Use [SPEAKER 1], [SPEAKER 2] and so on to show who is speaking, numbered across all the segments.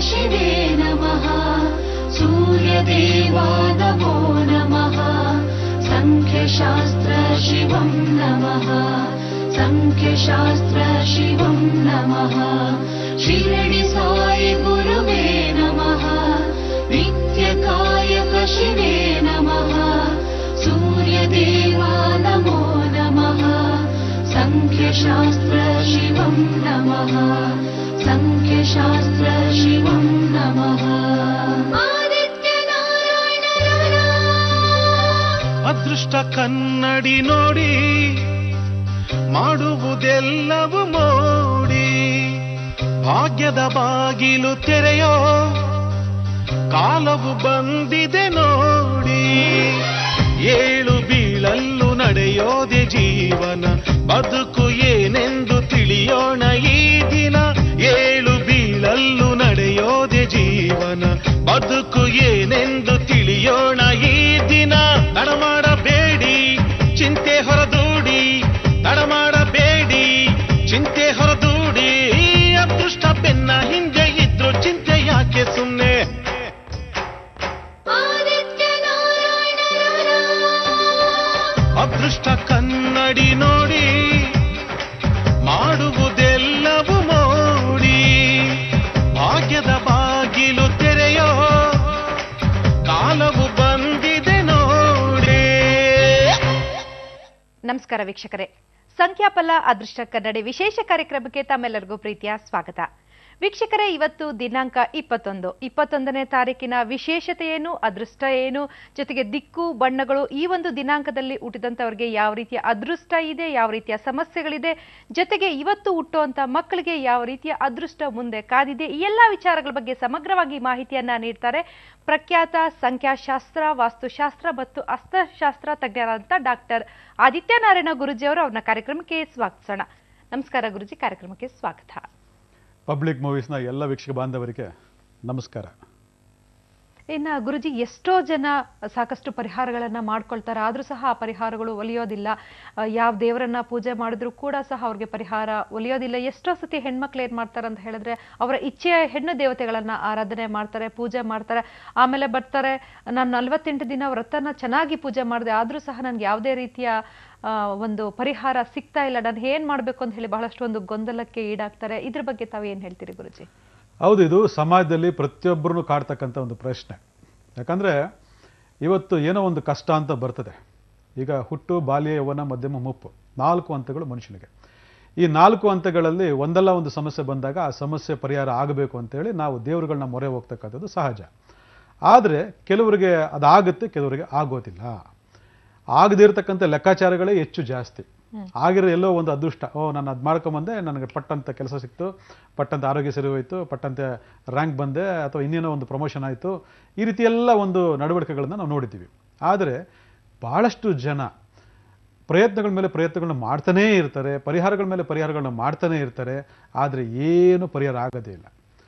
[SPEAKER 1] ಶಿವೆ ನಮಃ ಸೂರ್ಯದೇವಾ ನಮೋ ನಮಃ ಸಂಖ್ಯಶಾಸ್ತ್ರ ಶಿವಂ ನಮಃ ಸಂಖ್ಯಶಾಸ್ತ್ರ ಶಿವಂ ನಮಃ ಶಿರಡಿ ಸಾಯಿ ಗುರುವೇ ನಮಃ ನಿತ್ಯಕಾಯಕ ಶಿವೆ ನಮಃ ಸೂರ್ಯದೇವಾ ನಮೋ ನಮಃ ಸಂಖ್ಯಶಾಸ್ತ್ರ ಶಿವಂ ನಮಃ ಸಂಖ್ಯಶಾಸ್ತ್ರ ಶಿವಂ ನಮಃ
[SPEAKER 2] ಅದೃಷ್ಟ ಕನ್ನಡಿ ನೋಡಿ ಮಾಡುವುದೆಲ್ಲವೂ ಮೋಡಿ ಭಾಗ್ಯದ ಬಾಗಿಲು ತೆರೆಯೋ ಕಾಲವು ಬಂದಿದೆ ನೋಡಿ ಏಳು ಬೀಳಲ್ಲೂ ನಡೆಯೋದೆ ಜೀವನ ಬದುಕು ಏನೆಂದು ತಿಳಿಯೋಣ ಈ ದಿನ ಏಳು ಬೀಳಲ್ಲೂ ನಡೆಯೋದೆ ಜೀವನ ಬದುಕು ಏನೆಂದು ತಿಳಿಯೋಣ ಈ ದಿನ ತಡ ಮಾಡಬೇಡಿ ಚಿಂತೆ ಹೊರದೂಡಿ ತಡ ಮಾಡಬೇಡಿ ಚಿಂತೆ ಹೊರದೂಡಿ ಅದೃಷ್ಟ ಬೆನ್ನ ಹಿಂದೆ ಇದ್ರು ಚಿಂತೆ ಯಾಕೆ ಸುಮ್ಮನೆ ಅದೃಷ್ಟ ಕನ್ನಡಿ ನೋಡಿ ಮಾಡುವುದೆಲ್ಲವೂ ಮೋಡಿ ಭಾಗ್ಯದ ಬಾಗಿಲು ತೆರೆಯೋ ಕಾಲವು ಬಂದಿದೆ ನೋಡಿ.
[SPEAKER 3] ನಮಸ್ಕಾರ ವೀಕ್ಷಕರೇ, ಸಂಖ್ಯಾಫಲ ಅದೃಷ್ಟ ಕನ್ನಡಿ ವಿಶೇಷ ಕಾರ್ಯಕ್ರಮಕ್ಕೆ ತಮ್ಮೆಲ್ಲರಿಗೂ ಪ್ರೀತಿಯ ಸ್ವಾಗತ. ವೀಕ್ಷಕರೇ, ಇವತ್ತು ದಿನಾಂಕ 21ನೇ ತಾರೀಕಿನ ವಿಶೇಷತೆ ಏನು, ಅದೃಷ್ಟ ಏನು, ಜೊತೆಗೆ ದಿಕ್ಕು ಬಣ್ಣಗಳು, ಈ ಒಂದು ದಿನಾಂಕದಲ್ಲಿ ಹುಟ್ಟಿದಂಥವ್ರಿಗೆ ಯಾವ ರೀತಿಯ ಅದೃಷ್ಟ ಇದೆ, ಯಾವ ರೀತಿಯ ಸಮಸ್ಯೆಗಳಿದೆ, ಜೊತೆಗೆ ಇವತ್ತು ಹುಟ್ಟುವಂಥ ಮಕ್ಕಳಿಗೆ ಯಾವ ರೀತಿಯ ಅದೃಷ್ಟ ಮುಂದೆ ಕಾದಿದೆ, ಈ ಎಲ್ಲ ವಿಚಾರಗಳ ಬಗ್ಗೆ ಸಮಗ್ರವಾಗಿ ಮಾಹಿತಿಯನ್ನ ನೀಡ್ತಾರೆ ಪ್ರಖ್ಯಾತ ಸಂಖ್ಯಾಶಾಸ್ತ್ರ, ವಾಸ್ತುಶಾಸ್ತ್ರ ಮತ್ತು ಅಸ್ತಶಾಸ್ತ್ರ ತಜ್ಞರಾದಂಥ ಡಾಕ್ಟರ್ ಆದಿತ್ಯನಾರಾಯಣ ಗುರೂಜಿಯವರು. ಅವ್ರನ್ನ ಕಾರ್ಯಕ್ರಮಕ್ಕೆ ಸ್ವಾಗತಿಸೋಣ. ನಮಸ್ಕಾರ ಗುರುಜಿ, ಕಾರ್ಯಕ್ರಮಕ್ಕೆ ಸ್ವಾಗತ.
[SPEAKER 4] ಪಬ್ಲಿಕ್ ಮೂವೀಸ್ನ ಎಲ್ಲ ವೀಕ್ಷಕ ಬಾಂಧವರಿಗೆ ನಮಸ್ಕಾರ.
[SPEAKER 3] ಇನ್ನು ಗುರುಜಿ, ಎಷ್ಟೋ ಜನ ಸಾಕಷ್ಟು ಪರಿಹಾರಗಳನ್ನ ಮಾಡ್ಕೊಳ್ತಾರೆ, ಆದ್ರೂ ಸಹ ಆ ಪರಿಹಾರಗಳು ಒಲಿಯೋದಿಲ್ಲ. ಯಾವ ದೇವರನ್ನ ಪೂಜೆ ಮಾಡಿದ್ರು ಕೂಡ ಸಹ ಅವ್ರಿಗೆ ಪರಿಹಾರ ಒಲಿಯೋದಿಲ್ಲ. ಎಷ್ಟೋ ಸತಿ ಹೆಣ್ಮಕ್ಳು ಏನ್ ಮಾಡ್ತಾರೆ ಅಂತ ಹೇಳಿದ್ರೆ, ಅವರ ಇಚ್ಛೆಯ ಹೆಣ್ಣು ದೇವತೆಗಳನ್ನ ಆರಾಧನೆ ಮಾಡ್ತಾರೆ, ಪೂಜೆ ಮಾಡ್ತಾರೆ. ಆಮೇಲೆ ಬರ್ತಾರೆ, ನಾನು 48 ದಿನ ವ್ರತನ ಚೆನ್ನಾಗಿ ಪೂಜೆ ಮಾಡಿದೆ, ಆದ್ರೂ ಸಹ ನನ್ಗೆ ಯಾವುದೇ ರೀತಿಯ ಒಂದು ಪರಿಹಾರ ಸಿಗ್ತಾ ಇಲ್ಲ, ನಾನು ಏನ್ ಮಾಡ್ಬೇಕು ಅಂತ ಹೇಳಿ ಬಹಳಷ್ಟು ಒಂದು ಗೊಂದಲಕ್ಕೆ ಈಡಾಗ್ತಾರೆ. ಇದ್ರ ಬಗ್ಗೆ ತಾವು ಏನ್ ಹೇಳ್ತೀರಿ ಗುರುಜಿ?
[SPEAKER 4] ಹೌದು, ಇದು ಸಮಾಜದಲ್ಲಿ ಪ್ರತಿಯೊಬ್ಬರನ್ನು ಕಾಡ್ತಕ್ಕಂಥ ಒಂದು ಪ್ರಶ್ನೆ. ಯಾಕಂದರೆ ಇವತ್ತು ಏನೋ ಒಂದು ಕಷ್ಟ ಅಂತ ಬರ್ತದೆ. ಈಗ ಹುಟ್ಟು, ಬಾಲ್ಯ, ಯೌವನ, ಮಧ್ಯಮ, ಮುಪ್ಪು, 4 ಹಂತಗಳು ಮನುಷ್ಯನಿಗೆ. ಈ 4 ಹಂತಗಳಲ್ಲಿ ಒಂದಲ್ಲ ಒಂದು ಸಮಸ್ಯೆ ಬಂದಾಗ ಆ ಸಮಸ್ಯೆ ಪರಿಹಾರ ಆಗಬೇಕು ಅಂತೇಳಿ ನಾವು ದೇವರುಗಳನ್ನ ಮೊರೆ ಹೋಗ್ತಕ್ಕಂಥದ್ದು ಸಹಜ. ಆದರೆ ಕೆಲವರಿಗೆ ಅದಾಗುತ್ತೆ, ಕೆಲವರಿಗೆ ಆಗೋದಿಲ್ಲ. ಆಗದಿರ್ತಕ್ಕಂಥ ಲೆಕ್ಕಾಚಾರಗಳೇ ಹೆಚ್ಚು ಜಾಸ್ತಿ. ಆಗಿರೋ ಎಲ್ಲೋ ಒಂದು ಅದೃಷ್ಟ, ನಾನು ಅದು ಮಾಡ್ಕೊಂಬಂದೆ, ನನಗೆ ಪಟ್ಟಂತ ಕೆಲಸ ಸಿಕ್ತು, ಪಟ್ಟಂತ ಆರೋಗ್ಯ ಸರಿ ಹೋಯಿತು, ಪಟ್ಟಂತೆ ರ್ಯಾಂಕ್ ಬಂದೆ, ಅಥವಾ ಇನ್ನೇನೋ ಒಂದು ಪ್ರಮೋಷನ್ ಆಯಿತು, ಈ ರೀತಿ ಎಲ್ಲ ಒಂದು ನಡವಳಿಕೆಗಳನ್ನು ನಾವು ನೋಡಿದ್ದೀವಿ. ಆದರೆ ಭಾಳಷ್ಟು ಜನ ಪ್ರಯತ್ನಗಳ ಮೇಲೆ ಪ್ರಯತ್ನಗಳನ್ನ ಮಾಡ್ತಾನೇ ಇರ್ತಾರೆ, ಪರಿಹಾರಗಳ ಮೇಲೆ ಪರಿಹಾರಗಳನ್ನ ಮಾಡ್ತಾನೇ ಇರ್ತಾರೆ, ಆದರೆ ಏನು ಪರಿಹಾರ ಆಗೋದೇ ಇಲ್ಲ.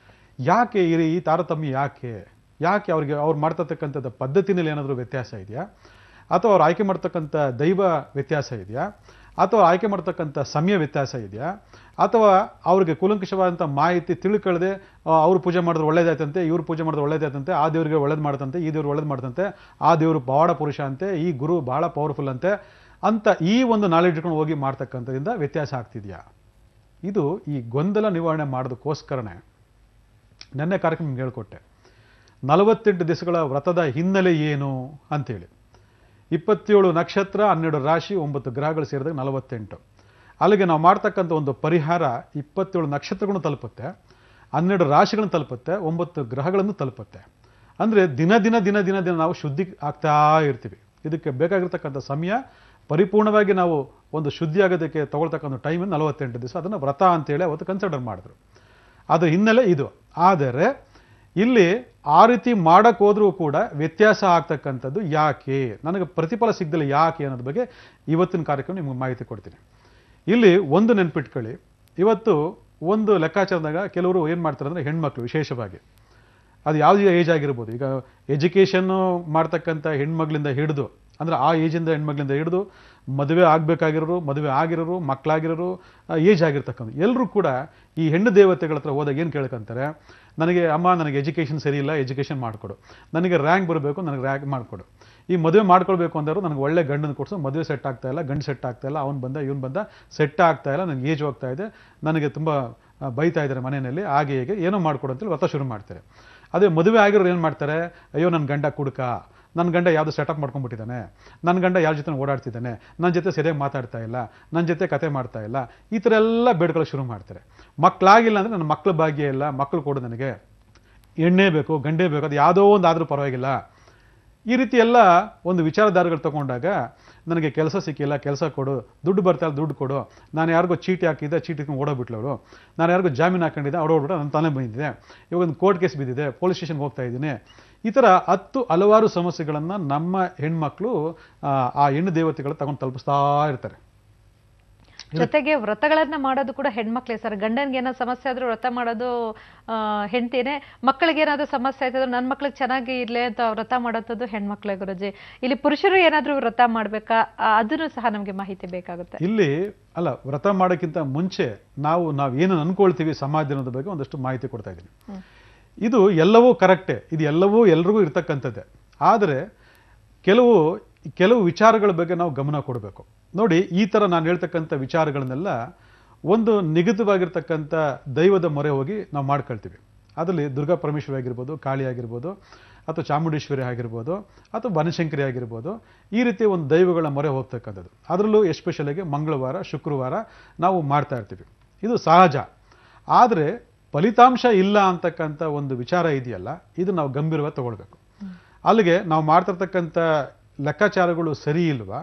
[SPEAKER 4] ಯಾಕೆ ಈ ತಾರತಮ್ಯ? ಯಾಕೆ ಅವ್ರು ಮಾಡ್ತಕ್ಕಂಥದ್ದು ಪದ್ಧತಿನಲ್ಲಿ ಏನಾದರೂ ವ್ಯತ್ಯಾಸ ಇದೆಯಾ, ಅಥವಾ ಅವ್ರು ಆಯ್ಕೆ ಮಾಡ್ತಕ್ಕಂಥ ದೈವ ವ್ಯತ್ಯಾಸ ಇದೆಯಾ, ಅಥವಾ ಆಯ್ಕೆ ಮಾಡ್ತಕ್ಕಂಥ ಸಮಯ ವ್ಯತ್ಯಾಸ ಇದೆಯಾ, ಅಥವಾ ಅವ್ರಿಗೆ ಕೂಲಂಕಷವಾದಂಥ ಮಾಹಿತಿ ತಿಳ್ಕೊಳ್ಳದೆ ಅವ್ರು ಪೂಜೆ ಮಾಡಿದ್ರೆ ಒಳ್ಳೇದಾಯ್ತಂತೆ, ಇವ್ರು ಪೂಜೆ ಮಾಡಿದ್ರೆ ಒಳ್ಳೇದಾಯ್ತಂತೆ, ಆ ದೇವರಿಗೆ ಒಳ್ಳೇದು ಮಾಡ್ತಂತೆ, ಈ ದೇವ್ರು ಒಳ್ಳೇದು ಮಾಡ್ತಂತೆ, ಆ ದೇವರು ಬಹಳ ಪುರುಷ ಅಂತೆ, ಈ ಗುರು ಬಹಳ ಪವರ್ಫುಲ್ ಅಂತೆ ಅಂತ ಈ ಒಂದು ನಾಲೆಡ್ಜ್ ಇಟ್ಕೊಂಡು ಹೋಗಿ ಮಾಡ್ತಕ್ಕಂಥದ್ರಿಂದ ವ್ಯತ್ಯಾಸ ಆಗ್ತಿದೆಯಾ? ಇದು ಈ ಗೊಂದಲ ನಿವಾರಣೆ ಮಾಡೋದಕ್ಕೋಸ್ಕರನೇ ನೆನ್ನೆ ಕಾರ್ಯಕ್ರಮ ನಿಮ್ಗೆ ಹೇಳ್ಕೊಟ್ಟೆ. 48 ದಿವಸಗಳ ವ್ರತದ ಹಿನ್ನೆಲೆ ಏನು ಅಂತೇಳಿ. 27 ನಕ್ಷತ್ರ, 12 ರಾಶಿ, 9 ಗ್ರಹಗಳು ಸೇರಿದಾಗ 48. ಅಲ್ಲಿಗೆ ನಾವು ಮಾಡ್ತಕ್ಕಂಥ ಒಂದು ಪರಿಹಾರ 27 ನಕ್ಷತ್ರಗಳನ್ನು ತಲುಪುತ್ತೆ, 12 ರಾಶಿಗಳನ್ನು ತಲುಪುತ್ತೆ, 9 ಗ್ರಹಗಳನ್ನು ತಲುಪುತ್ತೆ. ಅಂದರೆ ದಿನ ದಿನ ದಿನ ದಿನ ದಿನ ನಾವು ಶುದ್ಧಿ ಆಗ್ತಾ ಇರ್ತೀವಿ. ಇದಕ್ಕೆ ಬೇಕಾಗಿರ್ತಕ್ಕಂಥ ಸಮಯ ಪರಿಪೂರ್ಣವಾಗಿ ನಾವು ಒಂದು ಶುದ್ಧಿ ಆಗೋದಕ್ಕೆ ತಗೊಳ್ತಕ್ಕಂಥ ಟೈಮ್ 48 ದಿವಸ. ಅದನ್ನು ವ್ರತ ಅಂತೇಳಿ ಅವತ್ತು ಕನ್ಸಿಡರ್ ಮಾಡಿದ್ರು. ಅದು ಹಿನ್ನೆಲೆ ಇದು. ಆದರೆ ಇಲ್ಲಿ ಆ ರೀತಿ ಮಾಡಕ್ಕೆ ಹೋದ್ರೂ ಕೂಡ ವ್ಯತ್ಯಾಸ ಆಗ್ತಕ್ಕಂಥದ್ದು ಯಾಕೆ, ನನಗೆ ಪ್ರತಿಫಲ ಸಿಗದಿಲ್ಲ ಯಾಕೆ ಅನ್ನೋದ್ರ ಬಗ್ಗೆ ಇವತ್ತಿನ ಕಾರ್ಯಕ್ರಮ ನಿಮ್ಗೆ ಮಾಹಿತಿ ಕೊಡ್ತೀನಿ. ಇಲ್ಲಿ ಒಂದು ನೆನ್ಪಿಟ್ಕೊಳ್ಳಿ, ಇವತ್ತು ಒಂದು ಲೆಕ್ಕಾಚಾರದಾಗ ಕೆಲವರು ಏನು ಮಾಡ್ತಾರೆ ಅಂದರೆ, ಹೆಣ್ಮಕ್ಳು ವಿಶೇಷವಾಗಿ, ಅದು ಯಾವುದೇ ಏಜ್ ಆಗಿರ್ಬೋದು, ಈಗ ಎಜುಕೇಷನ್ನು ಮಾಡ್ತಕ್ಕಂಥ ಹೆಣ್ಮಗಳಿಂದ ಹಿಡಿದು, ಅಂದರೆ ಆ ಏಜಿಂದ ಹೆಣ್ಮಗಳಿಂದ ಹಿಡಿದು ಮದುವೆ ಆಗಬೇಕಾಗಿರೋರು, ಮದುವೆ ಆಗಿರೋರು, ಮಕ್ಕಳಾಗಿರೋರು, ಏಜ್ ಆಗಿರ್ತಕ್ಕಂಥ ಎಲ್ಲರೂ ಕೂಡ ಈ ಹೆಣ್ಣು ದೇವತೆಗಳ ಹತ್ರ ಹೋದಾಗ ಏನು ಕೇಳ್ಕೊಂತಾರೆ, ನನಗೆ ಅಮ್ಮ ನನಗೆ ಎಜುಕೇಷನ್ ಸರಿ ಇಲ್ಲ, ಎಜುಕೇಷನ್ ಮಾಡಿಕೊಡು. ನನಗೆ ರ್ಯಾಂಕ್ ಬರಬೇಕು, ನನಗೆ ರ್ಯಾಂಕ್ ಮಾಡಿಕೊಡು. ಈ ಮದುವೆ ಮಾಡ್ಕೊಳ್ಬೇಕು ಅಂದರು ನನಗೆ ಒಳ್ಳೆ ಗಂಡನ ಕೊಡಿಸು, ಮದುವೆ ಸೆಟ್ ಆಗ್ತಾ ಇಲ್ಲ, ಗಂಡು ಸೆಟ್ ಆಗ್ತಾ ಇಲ್ಲ, ಅವ್ನು ಬಂದ ಇವನು ಬಂದ, ಸೆಟ್ ಆಗ್ತಾ ಇಲ್ಲ, ನನಗೆ ಏಜ್ ಹೋಗ್ತಾ ಇದೆ, ನನಗೆ ತುಂಬ ಬೈತಾ ಇದ್ದಾರೆ ಮನೆಯಲ್ಲಿ, ಹಾಗೆ ಹೇಗೆ ಏನೋ ಮಾಡ್ಕೊಡು ಅಂತೇಳಿ ವ್ರತ ಶುರು ಮಾಡ್ತಾರೆ. ಅದೇ ಮದುವೆ ಆಗಿರೋರು ಏನು ಮಾಡ್ತಾರೆ, ಅಯ್ಯೋ ನನ್ನ ಗಂಡ ಕುಡುಕ, ನನ್ನ ಗಂಡ ಯಾವುದು ಸೆಟಪ್ ಮಾಡ್ಕೊಂಡ್ಬಿಟ್ಟಿದ್ದಾನೆ, ನನ್ನ ಗಂಡ ಯಾರ ಜೊತೆ ಓಡಾಡ್ತಿದ್ದಾನೆ, ನನ್ನ ಜೊತೆ ಸರಿಯಾಗಿ ಮಾತಾಡ್ತಾ ಇಲ್ಲ, ನನ್ನ ಜೊತೆ ಕತೆ ಮಾಡ್ತಾ ಇಲ್ಲ, ಈ ಥರ ಎಲ್ಲ ಬೇಡ್ಕೊಳ್ಳೋಕೆ ಶುರು ಮಾಡ್ತಾರೆ. ಮಕ್ಕಳಾಗಿಲ್ಲ ಅಂದರೆ ನನ್ನ ಮಕ್ಕಳ ಭಾಗ್ಯ ಇಲ್ಲ, ಮಕ್ಕಳು ಕೊಡು, ನನಗೆ ಎಣ್ಣೆ ಬೇಕು, ಗಂಡೇ ಬೇಕು, ಅದು ಯಾವುದೋ ಒಂದು ಆದರೂ ಪರವಾಗಿಲ್ಲ. ಈ ರೀತಿ ಎಲ್ಲ ಒಂದು ವಿಚಾರಧಾರೆಗಳು ತಗೊಂಡಾಗ ನನಗೆ ಕೆಲಸ ಸಿಕ್ಕಿಲ್ಲ, ಕೆಲಸ ಕೊಡು, ದುಡ್ಡು ಬರ್ತಾ ಇಲ್ಲ, ದುಡ್ಡು ಕೊಡು, ನಾನು ಯಾರಿಗೋ ಚೀಟಿ ಹಾಕಿದ್ದೆ, ಚೀಟಿ ಓಡೋಗ್ಬಿಟ್ಲವಳು, ನಾನು ಯಾರಿಗೋ ಜಾಮೀನು ಹಾಕೊಂಡಿದ್ದೆ, ಓಡೋಗ್ಬಿಟ್ಟು ನನ್ನ ತಾನೇ ಬಂದಿದ್ದೆ, ಇವಾಗ ಒಂದು ಕೋರ್ಟ್ ಕೇಸ್ ಬಿದ್ದಿದೆ, ಪೊಲೀಸ್ ಸ್ಟೇಷನ್ಗೆ ಹೋಗ್ತಾ ಇದ್ದೀನಿ. ಈ ಥರ ಹಲವಾರು ಸಮಸ್ಯೆಗಳನ್ನು ನಮ್ಮ ಹೆಣ್ಮಕ್ಳು ಆ ಹೆಣ್ಣು ದೇವತೆಗಳು ತಗೊಂಡು ತಲುಪಿಸ್ತಾ ಇರ್ತಾರೆ.
[SPEAKER 3] ಜೊತೆಗೆ ವ್ರತಗಳನ್ನ ಮಾಡೋದು ಕೂಡ ಹೆಣ್ಮಕ್ಳೇ ಸರ್. ಗಂಡನ್ಗೆ ಏನೋ ಸಮಸ್ಯೆ ಆದ್ರೂ ವ್ರತ ಮಾಡೋದು ಹೆಂಡ್ತಿನೇ, ಮಕ್ಕಳಿಗೆ ಏನಾದ್ರು ಸಮಸ್ಯೆ ಆಯ್ತಂದ್ರೆ ನನ್ನ ಮಕ್ಳಿಗೆ ಚೆನ್ನಾಗಿ ಇರ್ಲಿ ಅಂತ ವ್ರತ ಮಾಡೋದು ಹೆಣ್ಮಕ್ಳೇ ಗುರುಜಿ. ಇಲ್ಲಿ ಪುರುಷರು ಏನಾದ್ರೂ ವ್ರತ ಮಾಡ್ಬೇಕಾ, ಅದನ್ನು ಸಹ ನಮ್ಗೆ ಮಾಹಿತಿ ಬೇಕಾಗುತ್ತೆ.
[SPEAKER 4] ಇಲ್ಲಿ ಅಲ್ಲ, ವ್ರತ ಮಾಡೋಕ್ಕಿಂತ ಮುಂಚೆ ನಾವು ಏನು ಅನ್ಕೊಳ್ತೀವಿ ಸಮಾಜ ಅನ್ನೋದ್ರ ಬಗ್ಗೆ ಒಂದಷ್ಟು ಮಾಹಿತಿ ಕೊಡ್ತಾ ಇದ್ದೀನಿ. ಇದು ಎಲ್ಲವೂ ಕರೆಕ್ಟೇ, ಇದು ಎಲ್ಲವೂ ಎಲ್ರಿಗೂ ಇರ್ತಕ್ಕಂಥದ್ದೇ. ಆದರೆ ಕೆಲವು ವಿಚಾರಗಳ ಬಗ್ಗೆ ನಾವು ಗಮನ ಕೊಡಬೇಕು. ನೋಡಿ, ಈ ಥರ ನಾನು ಹೇಳ್ತಕ್ಕಂಥ ವಿಚಾರಗಳನ್ನೆಲ್ಲ ಒಂದು ನಿಗದಿವಾಗಿರ್ತಕ್ಕಂಥ ದೈವದ ಮೊರೆ ಹೋಗಿ ನಾವು ಮಾಡ್ಕೊಳ್ತೀವಿ. ಅದರಲ್ಲಿ ದುರ್ಗಾ ಪರಮೇಶ್ವರಿ ಆಗಿರ್ಬೋದು, ಕಾಳಿ ಆಗಿರ್ಬೋದು, ಅಥವಾ ಚಾಮುಂಡೇಶ್ವರಿ ಆಗಿರ್ಬೋದು, ಅಥವಾ ಬನಶಂಕರಿ ಆಗಿರ್ಬೋದು, ಈ ರೀತಿ ಒಂದು ದೈವಗಳ ಮೊರೆ ಹೋಗ್ತಕ್ಕಂಥದ್ದು. ಅದರಲ್ಲೂ ಎಸ್ಪೆಷಲಾಗಿ ಮಂಗಳವಾರ, ಶುಕ್ರವಾರ ನಾವು ಮಾಡ್ತಾ ಇರ್ತೀವಿ. ಇದು ಸಹಜ. ಆದರೆ ಫಲಿತಾಂಶ ಇಲ್ಲ ಅಂತಕ್ಕಂಥ ಒಂದು ವಿಚಾರ ಇದೆಯಲ್ಲ, ಇದು ನಾವು ಗಂಭೀರವಾಗಿ ತಗೊಳ್ಬೇಕು. ಅಲ್ಲಿಗೆ ನಾವು ಮಾಡ್ತಿರ್ತಕ್ಕಂಥ ಲೆಕ್ಕಾಚಾರಗಳು ಸರಿ ಇಲ್ವಾ,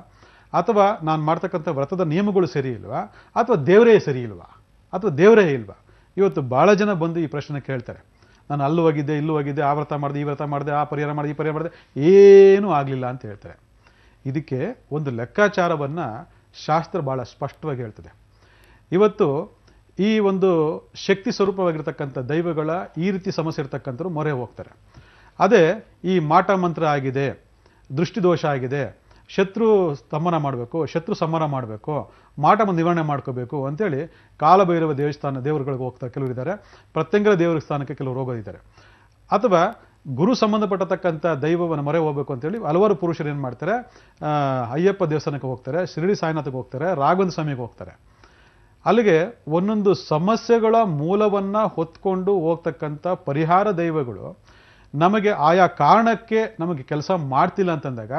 [SPEAKER 4] ಅಥವಾ ನಾನು ಮಾಡ್ತಕ್ಕಂಥ ವ್ರತದ ನಿಯಮಗಳು ಸರಿ ಇಲ್ವಾ, ಅಥವಾ ದೇವರೇ ಸರಿ ಇಲ್ವಾ, ಅಥವಾ ದೇವರೇ ಇಲ್ವಾ? ಇವತ್ತು ಭಾಳ ಜನ ಬಂದು ಈ ಪ್ರಶ್ನೆ ಕೇಳ್ತಾರೆ. ನಾನು ಅಲ್ಲೂ ಹೋಗಿದ್ದೆ, ಇಲ್ಲೂ ಹೋಗಿದ್ದೆ, ಆ ವ್ರತ ಮಾಡಿದೆ, ಈ ವ್ರತ ಮಾಡಿದೆ, ಆ ಪರಿಹಾರ ಮಾಡಿದೆ, ಈ ಪರಿಹಾರ ಮಾಡಿದೆ, ಏನೂ ಆಗಲಿಲ್ಲ ಅಂತ ಹೇಳ್ತಾರೆ. ಇದಕ್ಕೆ ಒಂದು ಲೆಕ್ಕಾಚಾರವನ್ನು ಶಾಸ್ತ್ರ ಭಾಳ ಸ್ಪಷ್ಟವಾಗಿ ಹೇಳ್ತದೆ. ಇವತ್ತು ಈ ಒಂದು ಶಕ್ತಿ ಸ್ವರೂಪವಾಗಿರ್ತಕ್ಕಂಥ ದೈವಗಳ ಈ ರೀತಿ ಸಮಸ್ಯೆ ಇರ್ತಕ್ಕಂಥವ್ರು ಮೊರೆ ಹೋಗ್ತಾರೆ. ಅದೇ ಈ ಮಾಟ ಮಂತ್ರ ಆಗಿದೆ, ದೃಷ್ಟಿದೋಷ ಆಗಿದೆ, ಶತ್ರು ಸ್ತಮನ ಮಾಡಬೇಕು, ಶತ್ರು ಸಂಹಾರ ಮಾಡಬೇಕು, ಮಾಟ ನಿವಾರಣೆ ಮಾಡ್ಕೋಬೇಕು ಅಂತೇಳಿ ಕಾಲಭೈರವ ದೇವರುಗಳಿಗೆ ಹೋಗ್ತಾರೆ ಕೆಲವರು ಇದ್ದಾರೆ, ಪ್ರತ್ಯಂಗರ ದೇವರ ಸ್ಥಾನಕ್ಕೆ ಕೆಲವರು ಹೋಗೋದಿದ್ದಾರೆ. ಅಥವಾ ಗುರು ಸಂಬಂಧಪಟ್ಟತಕ್ಕಂಥ ದೈವವನ್ನು ಮೊರೆ ಹೋಗಬೇಕು ಅಂತೇಳಿ ಹಲವಾರು ಪುರುಷರು ಏನು ಮಾಡ್ತಾರೆ, ಅಯ್ಯಪ್ಪ ದೇವಸ್ಥಾನಕ್ಕೆ ಹೋಗ್ತಾರೆ, ಶಿರಡಿ ಸಾಯಿನಾಥಕ್ಕೆ ಹೋಗ್ತಾರೆ, ರಾಘವೇಂದ್ರ ಸ್ವಾಮಿಗೆ ಹೋಗ್ತಾರೆ. ಅಲ್ಲಿಗೆ ಒಂದೊಂದು ಸಮಸ್ಯೆಗಳ ಮೂಲವನ್ನು ಹೊತ್ಕೊಂಡು ಹೋಗ್ತಕ್ಕಂಥ ಪರಿಹಾರ ದೈವಗಳು ನಮಗೆ ಆಯಾ ಕಾರಣಕ್ಕೆ ನಮಗೆ ಕೆಲಸ ಮಾಡ್ತಿಲ್ಲ ಅಂತಂದಾಗ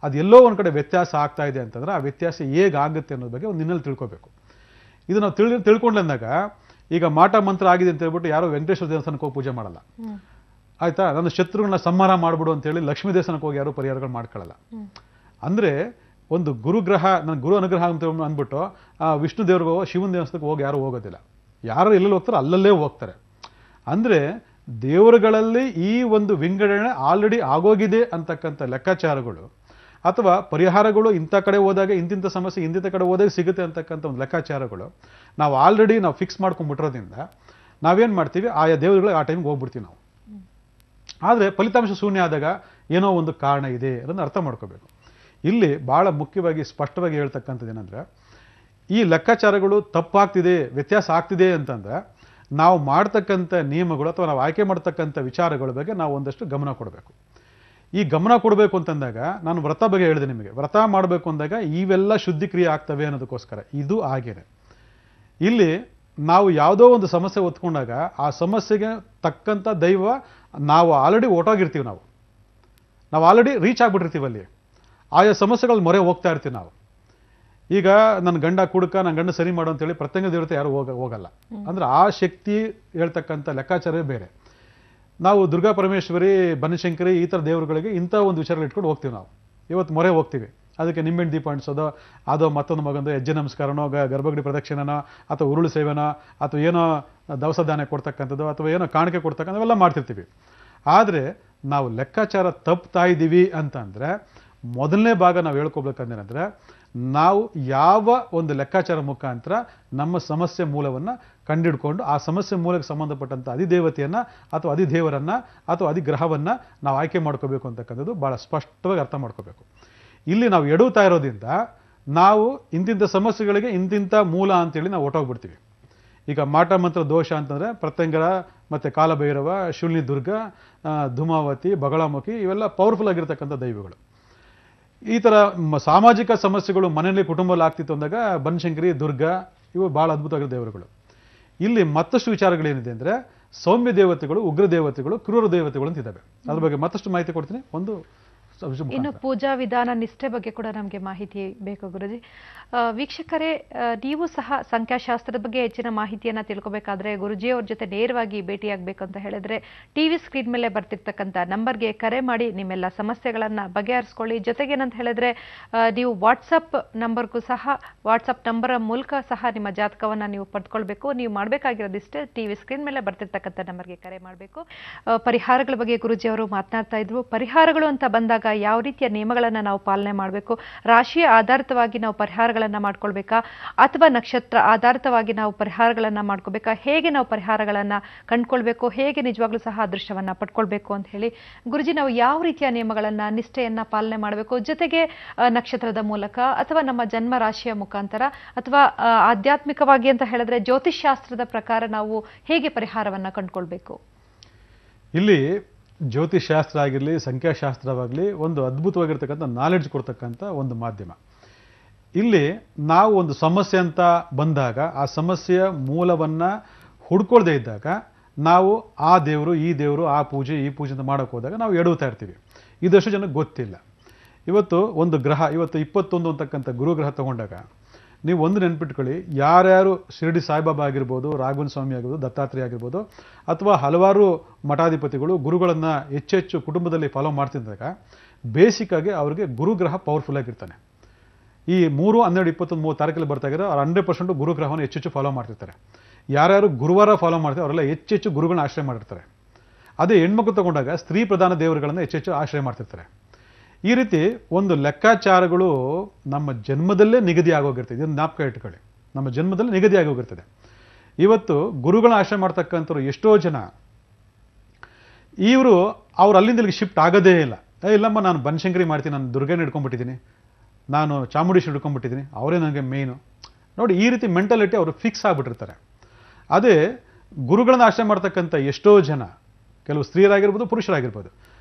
[SPEAKER 4] ಅದೆಲ್ಲೋ ಒಂದು ಕಡೆ ವ್ಯತ್ಯಾಸ ಆಗ್ತಾ ಇದೆ ಅಂತಂದ್ರೆ ಆ ವ್ಯತ್ಯಾಸ ಹೇಗಾಗುತ್ತೆ ಅನ್ನೋದ್ರ ಬಗ್ಗೆ ಒಂದು ನಿನ್ನಲ್ಲಿ ತಿಳ್ಕೊಬೇಕು. ಇದು ನಾವು ತಿಳ್ಕೊಂಡಂದಾಗ ಈಗ ಮಾಟ ಮಂತ್ರ ಆಗಿದೆ ಅಂತ ಹೇಳ್ಬಿಟ್ಟು ಯಾರೋ ವೆಂಕಟೇಶ್ವರ ದೇವಸ್ಥಾನಕ್ಕೆ ಹೋಗಿ ಪೂಜೆ ಮಾಡಲ್ಲ, ಆಯ್ತಾ? ನನ್ನ ಶತ್ರುಗಳನ್ನ ಸಂಹಾರ ಮಾಡ್ಬಿಡು ಅಂತೇಳಿ ಲಕ್ಷ್ಮೀ ದೇವಸ್ಥಾನಕ್ಕೆ ಹೋಗಿ ಯಾರು ಪರಿಹಾರಗಳು ಮಾಡ್ಕೊಳ್ಳಲ್ಲ. ಅಂದರೆ ಒಂದು ಗುರುಗ್ರಹ, ನನ್ನ ಗುರು ಅನುಗ್ರಹ ಅಂತ ಅಂದ್ಬಿಟ್ಟು ವಿಷ್ಣು ದೇವ್ರಿಗೋ ಶಿವನ ದೇವಸ್ಥಾನಕ್ಕೆ ಹೋಗಿ ಯಾರು ಹೋಗೋದಿಲ್ಲ. ಯಾರು ಎಲ್ಲೆಲ್ಲಿ ಹೋಗ್ತಾರೋ ಅಲ್ಲಲ್ಲೇ ಹೋಗ್ತಾರೆ. ಅಂದರೆ ದೇವರುಗಳಲ್ಲಿ ಈ ಒಂದು ವಿಂಗಡಣೆ ಆಲ್ರೆಡಿ ಆಗೋಗಿದೆ ಅಂತಕ್ಕಂಥ ಲೆಕ್ಕಾಚಾರಗಳು, ಅಥವಾ ಪರಿಹಾರಗಳು ಇಂಥ ಕಡೆ ಹೋದಾಗ ಇಂತಿಂಥ ಸಮಸ್ಯೆ ಇಂತಿಂಥ ಕಡೆ ಹೋದಾಗ ಸಿಗುತ್ತೆ ಅಂತಕ್ಕಂಥ ಒಂದು ಲೆಕ್ಕಾಚಾರಗಳು ನಾವು ಆಲ್ರೆಡಿ ಫಿಕ್ಸ್ ಮಾಡ್ಕೊಂಡ್ಬಿಟ್ಟಿರೋದ್ರಿಂದ ನಾವೇನು ಮಾಡ್ತೀವಿ, ಆಯಾ ದೇವರುಗಳಿಗೆ ಆ ಟೈಮ್ಗೆ ಹೋಗ್ಬಿಡ್ತೀವಿ ನಾವು. ಆದರೆ ಫಲಿತಾಂಶ ಶೂನ್ಯ ಆದಾಗ ಏನೋ ಒಂದು ಕಾರಣ ಇದೆ ಅದನ್ನು ಅರ್ಥ ಮಾಡ್ಕೋಬೇಕು. ಇಲ್ಲಿ ಭಾಳ ಮುಖ್ಯವಾಗಿ ಸ್ಪಷ್ಟವಾಗಿ ಹೇಳ್ತಕ್ಕಂಥದ್ದು ಏನಂದರೆ, ಈ ಲೆಕ್ಕಾಚಾರಗಳು ತಪ್ಪಾಗ್ತಿದೆ, ವ್ಯತ್ಯಾಸ ಆಗ್ತಿದೆ ಅಂತಂದರೆ ನಾವು ಮಾಡ್ತಕ್ಕಂಥ ನಿಯಮಗಳು ಅಥವಾ ನಾವು ಆಯ್ಕೆ ಮಾಡ್ತಕ್ಕಂಥ ವಿಚಾರಗಳ ಬಗ್ಗೆ ನಾವು ಒಂದಷ್ಟು ಗಮನ ಕೊಡಬೇಕು. ಈ ಗಮನ ಕೊಡಬೇಕು ಅಂತಂದಾಗ ನಾನು ವ್ರತ ಬಗ್ಗೆ ಹೇಳಿದೆ ನಿಮಗೆ. ವ್ರತ ಮಾಡಬೇಕು ಅಂದಾಗ ಇವೆಲ್ಲ ಶುದ್ಧಿಕ್ರಿಯೆ ಆಗ್ತವೆ ಅನ್ನೋದಕ್ಕೋಸ್ಕರ ಇದು ಆಗೇನೆ. ಇಲ್ಲಿ ನಾವು ಯಾವುದೋ ಒಂದು ಸಮಸ್ಯೆ ಹೊತ್ಕೊಂಡಾಗ ಆ ಸಮಸ್ಯೆಗೆ ತಕ್ಕಂಥ ದೈವ ನಾವು ಆಲ್ರೆಡಿ ಹೊರಟೋಗಿರ್ತೀವಿ, ನಾವು ಆಲ್ರೆಡಿ ರೀಚ್ ಆಗಿಬಿಟ್ಟಿರ್ತೀವಿ. ಅಲ್ಲಿ ಆಯಾ ಸಮಸ್ಯೆಗಳ ಮೊರೆ ಹೋಗ್ತಾ ಇರ್ತೀವಿ ನಾವು. ಈಗ ನನ್ನ ಗಂಡ ಕುಡುಕ, ನನ್ನ ಗಂಡ ಸರಿ ಮಾಡು ಅಂತೇಳಿ ಪ್ರತ್ಯಂಗ ದೇವತೆ ಯಾರು ಹೋಗಲ್ಲ. ಅಂದ್ರೆ ಆ ಶಕ್ತಿ ಹೇಳ್ತಕ್ಕಂಥ ಲೆಕ್ಕಾಚಾರವೇ ಬೇರೆ. ನಾವು ದುರ್ಗಾ ಪರಮೇಶ್ವರಿ, ಬನಶಂಕರಿ ಈ ಥರ ದೇವರುಗಳಿಗೆ ಇಂಥ ಒಂದು ವಿಚಾರಗಳು ಇಟ್ಕೊಂಡು ಹೋಗ್ತೀವಿ ನಾವು. ಇವತ್ತು ಮೊರೆ ಹೋಗ್ತೀವಿ, ಅದಕ್ಕೆ ನಿಂಬೆಣ್ಣು ದೀಪ ಅಂಟಿಸೋದು, ಅದೋ ಮತ್ತೊಂದು ಮಗಂದು ಹೆಜ್ಜೆ ನಮಸ್ಕಾರನೋ, ಗರ್ಭಗುಡಿ ಪ್ರದಕ್ಷಿಣನೋ, ಅಥವಾ ಉರುಳು ಸೇವೆನೋ, ಅಥವಾ ಏನೋ ದವಸ ಧಾನ್ಯ ಕೊಡ್ತಕ್ಕಂಥದ್ದು, ಅಥವಾ ಏನೋ ಕಾಣಿಕೆ ಕೊಡ್ತಕ್ಕಂಥವೆಲ್ಲ ಮಾಡ್ತಿರ್ತೀವಿ. ಆದರೆ ನಾವು ಲೆಕ್ಕಾಚಾರ ತಪ್ತಾ ಇದ್ದೀವಿ ಅಂತಂದರೆ ಮೊದಲನೇ ಭಾಗ ನಾವು ಹೇಳ್ಕೊಬೇಕಂದೇನೆಂದರೆ, ನಾವು ಯಾವ ಒಂದು ಲೆಕ್ಕಾಚಾರ ಮುಖಾಂತರ ನಮ್ಮ ಸಮಸ್ಯೆ ಮೂಲವನ್ನು ಕಂಡಿಡ್ಕೊಂಡು ಆ ಸಮಸ್ಯೆ ಮೂಲಕ್ಕೆ ಸಂಬಂಧಪಟ್ಟಂಥ ಅಧಿದೇವತೆಯನ್ನು ಅಥವಾ ಅಧಿದೇವರನ್ನು ಅಥವಾ ಅಧಿಗ್ರಹವನ್ನು ನಾವು ಆಯ್ಕೆ ಮಾಡ್ಕೋಬೇಕು ಅಂತಕ್ಕಂಥದ್ದು ಭಾಳ ಸ್ಪಷ್ಟವಾಗಿ ಅರ್ಥ ಮಾಡ್ಕೋಬೇಕು. ಇಲ್ಲಿ ನಾವು ಎಡುತ್ತಾ ಇರೋದ್ರಿಂದ ನಾವು ಇಂತಿಂಥ ಸಮಸ್ಯೆಗಳಿಗೆ ಇಂತಿಂಥ ಮೂಲ ಅಂತೇಳಿ ನಾವು ಹೊಟ್ಟೋಗ್ಬಿಡ್ತೀವಿ. ಈಗ ಮಾಟ ಮಂತ್ರ ದೋಷ ಅಂತಂದರೆ ಪ್ರತ್ಯಂಗರ ಮತ್ತು ಕಾಲಭೈರವ, ಶೂಲ್ನಿ ದುರ್ಗ, ಧೂಮಾವತಿ, ಬಗಳಾಮುಖಿ ಇವೆಲ್ಲ ಪವರ್ಫುಲ್ ಆಗಿರ್ತಕ್ಕಂಥ ದೈವಗಳು. ಈ ಥರ ಸಾಮಾಜಿಕ ಸಮಸ್ಯೆಗಳು ಮನೆಯಲ್ಲಿ ಕುಟುಂಬದಲ್ಲಿ ಆಗ್ತಿತ್ತು ಅಂದಾಗ ಬನಶಂಕರಿ, ದುರ್ಗ ಇವು ಭಾಳ ಅದ್ಭುತವಾಗಿರೋ ದೇವರುಗಳು. ಇಲ್ಲಿ ಮತ್ತಷ್ಟು ವಿಚಾರಗಳೇನಿದೆ ಅಂದರೆ ಸೌಮ್ಯ ದೇವತೆಗಳು, ಉಗ್ರ ದೇವತೆಗಳು, ಕ್ರೂರ ದೇವತೆಗಳು ಅಂತ ಇದ್ದಾವೆ. ಅದ್ರ ಬಗ್ಗೆ ಮತ್ತಷ್ಟು ಮಾಹಿತಿ ಕೊಡ್ತೀನಿ. ಒಂದು
[SPEAKER 3] ಇನ್ನು ಪೂಜಾ ವಿಧಾನ ನಿಷ್ಠೆ ಬಗ್ಗೆ ಕೂಡ ನಮಗೆ ಮಾಹಿತಿ ಬೇಕು ಗುರುಜಿ. ವೀಕ್ಷಕರೇ, ನೀವು ಸಹ ಸಂಖ್ಯಾಶಾಸ್ತ್ರದ ಬಗ್ಗೆ ಹೆಚ್ಚಿನ ಮಾಹಿತಿಯನ್ನು ತಿಳ್ಕೊಬೇಕಾದ್ರೆ ಗುರುಜಿಯವ್ರ ಜೊತೆ ನೇರವಾಗಿ ಭೇಟಿಯಾಗಬೇಕು ಅಂತ ಹೇಳಿದ್ರೆ ಟಿವಿ ಸ್ಕ್ರೀನ್ ಮೇಲೆ ಬರ್ತಿರ್ತಕ್ಕಂಥ ನಂಬರ್ಗೆ ಕರೆ ಮಾಡಿ ನಿಮ್ಮೆಲ್ಲ ಸಮಸ್ಯೆಗಳನ್ನು ಬಗೆಹರಿಸ್ಕೊಳ್ಳಿ. ಜೊತೆಗೇನಂತ ಹೇಳಿದ್ರೆ ನೀವು ವಾಟ್ಸಪ್ ನಂಬರ್ಗೂ ಸಹ ವಾಟ್ಸಪ್ ನಂಬರ್ ಮೂಲಕ ಸಹ ನಿಮ್ಮ ಜಾತಕವನ್ನು ನೀವು ಪಡೆದುಕೊಳ್ಬೇಕು. ನೀವು ಮಾಡಬೇಕಾಗಿರೋದಿಷ್ಟೇ, ಟಿವಿ ಸ್ಕ್ರೀನ್ ಮೇಲೆ ಬರ್ತಿರ್ತಕ್ಕಂಥ ನಂಬರ್ಗೆ ಕರೆ ಮಾಡಬೇಕು. ಪರಿಹಾರಗಳ ಬಗ್ಗೆ ಗುರುಜಿಯವರು ಮಾತನಾಡ್ತಾ ಇದ್ರು. ಪರಿಹಾರಗಳು ಅಂತ ಬಂದಾಗ ಯಾವ ರೀತಿಯ ನಿಯಮಗಳನ್ನು ನಾವು ಪಾಲನೆ ಮಾಡಬೇಕು, ರಾಶಿಯ ಆಧಾರಿತವಾಗಿ ನಾವು ಪರಿಹಾರಗಳನ್ನು ಮಾಡ್ಕೊಳ್ಬೇಕಾ ಅಥವಾ ನಕ್ಷತ್ರ ಆಧಾರಿತವಾಗಿ ನಾವು ಪರಿಹಾರಗಳನ್ನು ಮಾಡ್ಕೋಬೇಕಾ, ಹೇಗೆ ನಾವು ಪರಿಹಾರಗಳನ್ನು ಕಂಡುಕೊಳ್ಬೇಕು, ಹೇಗೆ ನಿಜವಾಗ್ಲೂ ಸಹ ಅದೃಷ್ಟವನ್ನು ಪಡ್ಕೊಳ್ಬೇಕು ಅಂತ ಹೇಳಿ ಗುರುಜಿ ನಾವು ಯಾವ ರೀತಿಯ ನಿಯಮಗಳನ್ನು ನಿಷ್ಠೆಯನ್ನು ಪಾಲನೆ ಮಾಡಬೇಕು, ಜೊತೆಗೆ ನಕ್ಷತ್ರದ ಮೂಲಕ ಅಥವಾ ನಮ್ಮ ಜನ್ಮ ರಾಶಿಯ ಮುಖಾಂತರ ಅಥವಾ ಆಧ್ಯಾತ್ಮಿಕವಾಗಿ ಅಂತ ಹೇಳಿದ್ರೆ ಜ್ಯೋತಿಷ್ಶಾಸ್ತ್ರದ ಪ್ರಕಾರ ನಾವು ಹೇಗೆ ಪರಿಹಾರವನ್ನು ಕಂಡುಕೊಳ್ಬೇಕು?
[SPEAKER 4] ಇಲ್ಲಿ ಜ್ಯೋತಿಷಾಸ್ತ್ರ ಆಗಿರಲಿ, ಸಂಖ್ಯಾಶಾಸ್ತ್ರವಾಗಲಿ ಒಂದು ಅದ್ಭುತವಾಗಿರ್ತಕ್ಕಂಥ ನಾಲೆಡ್ಜ್ ಕೊಡ್ತಕ್ಕಂಥ ಒಂದು ಮಾಧ್ಯಮ. ಇಲ್ಲಿ ನಾವು ಒಂದು ಸಮಸ್ಯೆ ಅಂತ ಬಂದಾಗ ಆ ಸಮಸ್ಯೆಯ ಮೂಲವನ್ನು ಹುಡ್ಕೊಳ್ದೇ ಇದ್ದಾಗ ನಾವು ಆ ದೇವರು, ಈ ದೇವರು, ಆ ಪೂಜೆ, ಈ ಪೂಜೆ ಅಂತ ಮಾಡೋಕೆ ಹೋದಾಗ ನಾವು ಎಡುತ್ತಾ ಇರ್ತೀವಿ. ಇದಷ್ಟು ಜನಕ್ಕೆ ಗೊತ್ತಿಲ್ಲ. ಇವತ್ತು ಒಂದು ಗ್ರಹ, ಇವತ್ತು 21 ಅಂತಕ್ಕಂಥ ಗುರುಗ್ರಹ ತಗೊಂಡಾಗ ನೀವು ಒಂದು ನೆನ್ಪಿಟ್ಕೊಳ್ಳಿ, ಯಾರ್ಯಾರು ಶಿರಡಿ ಸಾಯಿಬಾಬಾ ಆಗಿರ್ಬೋದು, ರಾಘವೇಂದ್ರ ಸ್ವಾಮಿ ಆಗಿರ್ಬೋದು, ದತ್ತಾತ್ರೇಯ ಆಗಿರ್ಬೋದು, ಅಥವಾ ಹಲವಾರು ಮಠಾಧಿಪತಿಗಳು ಗುರುಗಳನ್ನು ಹೆಚ್ಚೆಚ್ಚು ಕುಟುಂಬದಲ್ಲಿ ಫಾಲೋ ಮಾಡ್ತಿದ್ದಾಗ ಬೇಸಿಕ್ಕಾಗಿ ಅವ್ರಿಗೆ ಗುರುಗ್ರಹ ಪವರ್ಫುಲ್ ಆಗಿರ್ತಾನೆ. ಈ 3, 12, 21, 30 ತಾರೀಕಲ್ಲಿ ಬರ್ತಾ ಇದ್ದಾರೆ ಅವ್ರು 100% ಗುರುಗ್ರಹವನ್ನು ಹೆಚ್ಚೆಚ್ಚು ಫಾಲೋ ಮಾಡ್ತಿರ್ತಾರೆ. ಯಾರ್ಯಾರು ಗುರುವಾರ ಫಾಲೋ ಮಾಡ್ತಾರೆ ಅವರೆಲ್ಲ ಹೆಚ್ಚೆಚ್ಚು ಗುರುಗಳನ್ನ ಆಶ್ರಯ ಮಾಡಿರ್ತಾರೆ. ಅದೇ ಹೆಣ್ಮಕ್ಳು ತಗೊಂಡಾಗ ಸ್ತ್ರೀ ಪ್ರಧಾನ ದೇವರುಗಳನ್ನು ಹೆಚ್ಚೆಚ್ಚು ಆಶ್ರಯ ಮಾಡ್ತಿರ್ತಾರೆ. ಈ ರೀತಿ ಒಂದು ಲೆಕ್ಕಾಚಾರಗಳು ನಮ್ಮ ಜನ್ಮದಲ್ಲೇ ನಿಗದಿ ಆಗೋಗಿರ್ತದೆ. ಇದನ್ನು ಜ್ಞಾಪಕ ಇಟ್ಕೊಳ್ಳಿ, ನಮ್ಮ ಜನ್ಮದಲ್ಲೇ ನಿಗದಿ ಆಗೋಗಿರ್ತದೆ. ಇವತ್ತು ಗುರುಗಳನ್ನ ಆಶ್ರಯ ಮಾಡ್ತಕ್ಕಂಥವ್ರು ಎಷ್ಟೋ ಜನ ಇವರು ಅವ್ರು ಅಲ್ಲಿಂದ ಇಲ್ಲಿಗೆ ಶಿಫ್ಟ್ ಆಗೋದೇ ಇಲ್ಲ. ಇಲ್ಲಮ್ಮ ನಾನು ಬನಶಂಕರಿ ಮಾಡ್ತೀನಿ, ನಾನು ದುರ್ಗನ ಹಿಡ್ಕೊಂಡ್ಬಿಟ್ಟಿದ್ದೀನಿ, ನಾನು ಚಾಮುಂಡೇಶ್ವರಿ ಹಿಡ್ಕೊಂಡ್ಬಿಟ್ಟಿದ್ದೀನಿ, ಅವರೇ ನನಗೆ ಮೇಯ್ನು. ನೋಡಿ, ಈ ರೀತಿ ಮೆಂಟಾಲಿಟಿ ಅವರು ಫಿಕ್ಸ್ ಆಗಿಬಿಟ್ಟಿರ್ತಾರೆ. ಅದೇ ಗುರುಗಳನ್ನ ಆಶ್ರಯ ಮಾಡ್ತಕ್ಕಂಥ ಎಷ್ಟೋ ಜನ, ಕೆಲವು ಸ್ತ್ರೀಯರಾಗಿರ್ಬೋದು, ಪುರುಷರಾಗಿರ್ಬೋದು,